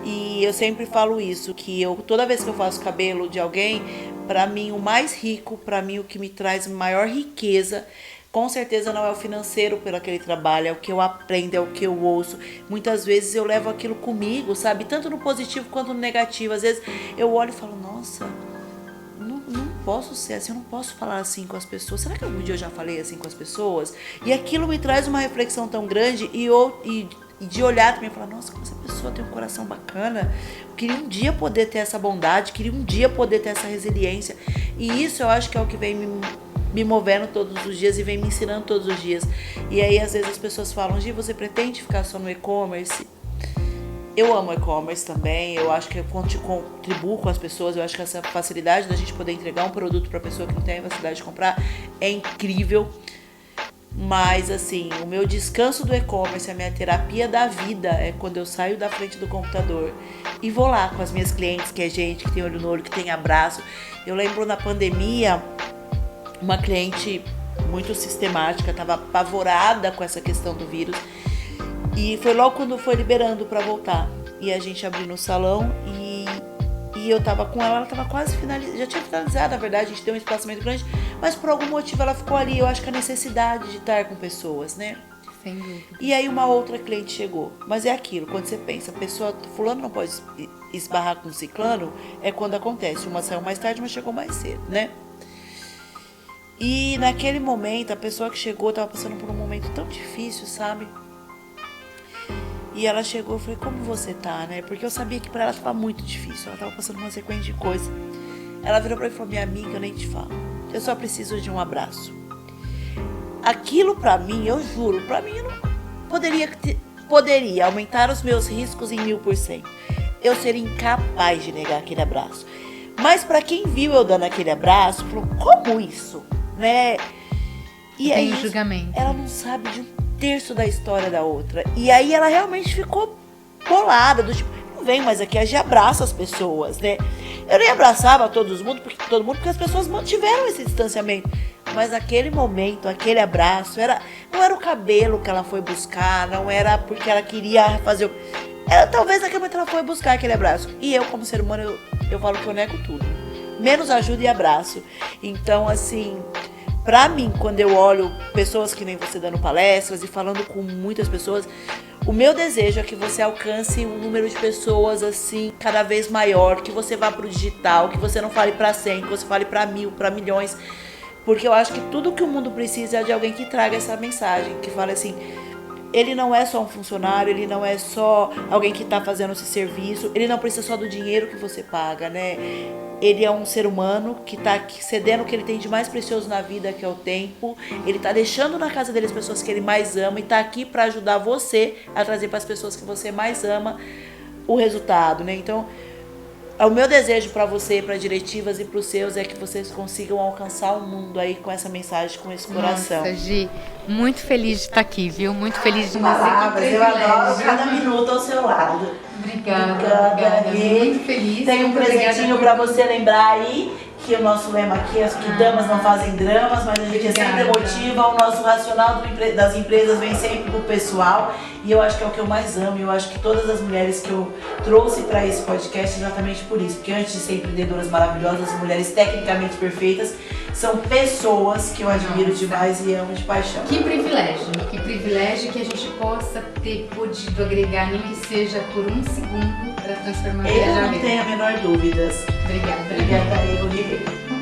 e eu sempre falo isso, que toda vez que eu faço cabelo de alguém, pra mim o mais rico, pra mim o que me traz maior riqueza, com certeza não é o financeiro pelo aquele trabalho, é o que eu aprendo, é o que eu ouço. Muitas vezes eu levo aquilo comigo, sabe? Tanto no positivo quanto no negativo. Às vezes eu olho e falo, nossa, não posso ser assim, eu não posso falar assim com as pessoas. Será que algum dia eu já falei assim com as pessoas? E aquilo me traz uma reflexão tão grande e de olhar também e falar, nossa, como essa pessoa tem um coração bacana. Eu queria um dia poder ter essa bondade, queria um dia poder ter essa resiliência. E isso eu acho que é o que vem me movendo todos os dias e vem me ensinando todos os dias. E aí às vezes as pessoas falam, Gi, você pretende ficar só no e-commerce? Eu amo e-commerce também, eu acho que eu contribuo com as pessoas, eu acho que essa facilidade da gente poder entregar um produto para a pessoa que não tem a facilidade de comprar é incrível. Mas assim, o meu descanso do e-commerce, a minha terapia da vida é quando eu saio da frente do computador e vou lá com as minhas clientes, que é gente que tem olho no olho, que tem abraço. Eu lembro na pandemia, uma cliente muito sistemática, estava apavorada com essa questão do vírus, e foi logo quando foi liberando para voltar, e a gente abriu no salão e eu tava com ela tava quase finalizada, já tinha finalizado, na verdade, a gente deu um espaçamento grande, mas por algum motivo ela ficou ali, eu acho que a necessidade de estar com pessoas, né? Sem dúvida. E aí uma outra cliente chegou, mas é aquilo, quando você pensa, a pessoa, fulano não pode esbarrar com ciclano, é quando acontece, uma saiu mais tarde, mas chegou mais cedo, né? E naquele momento, a pessoa que chegou estava passando por um momento tão difícil, sabe? E ela chegou, eu falei, como você tá, né? Porque eu sabia que pra ela estava muito difícil, ela estava passando uma sequência de coisas. Ela virou pra mim e falou, minha amiga, eu nem te falo, eu só preciso de um abraço. Aquilo pra mim, eu juro, pra mim eu não poderia aumentar os meus riscos em 1000%. Eu seria incapaz de negar aquele abraço. Mas pra quem viu eu dando aquele abraço, falou, como isso? Né? E tem aí, julgamento. Ela não sabe de um terço da história da outra. E aí ela realmente ficou bolada, do tipo, não vem mais aqui, a gente abraça as pessoas, né? Eu nem abraçava todo mundo, porque as pessoas mantiveram esse distanciamento. Mas aquele momento, aquele abraço, não era o cabelo que ela foi buscar, não era porque ela queria fazer... talvez naquele momento ela foi buscar aquele abraço. E eu, como ser humano, eu falo que eu nego tudo. Menos ajuda e abraço. Então, assim... Pra mim, quando eu olho pessoas que nem você dando palestras e falando com muitas pessoas, o meu desejo é que você alcance um número de pessoas assim, cada vez maior, que você vá pro digital, que você não fale pra 100, que você fale pra 1000, pra milhões, porque eu acho que tudo que o mundo precisa é de alguém que traga essa mensagem, que fale assim, ele não é só um funcionário, ele não é só alguém que tá fazendo esse serviço, ele não precisa só do dinheiro que você paga, né? Ele é um ser humano que está cedendo o que ele tem de mais precioso na vida, que é o tempo. Ele está deixando na casa dele as pessoas que ele mais ama e está aqui para ajudar você a trazer para as pessoas que você mais ama o resultado, né? Então, o meu desejo para você, para diretivas e para os seus é que vocês consigam alcançar o mundo aí com essa mensagem, com esse coração. Nossa, Gi, muito feliz de estar aqui, viu? Muito feliz de Palavras, eu adoro cada minuto ao seu lado. Obrigada. Muito feliz. Tem um presentinho para você lembrar aí, que o nosso lema aqui é que damas não fazem dramas, mas a gente é sempre emotiva. O nosso racional das empresas vem sempre do pessoal. E eu acho que é o que eu mais amo. E eu acho que todas as mulheres que eu trouxe para esse podcast exatamente por isso. Porque antes de ser empreendedoras maravilhosas, mulheres tecnicamente perfeitas, são pessoas que eu admiro demais e amo de paixão. Que privilégio que a gente possa ter podido agregar, nem que seja por um segundo, para transformar a vida. Eu não tenho a menor dúvida. Obrigada. Obrigada, eu.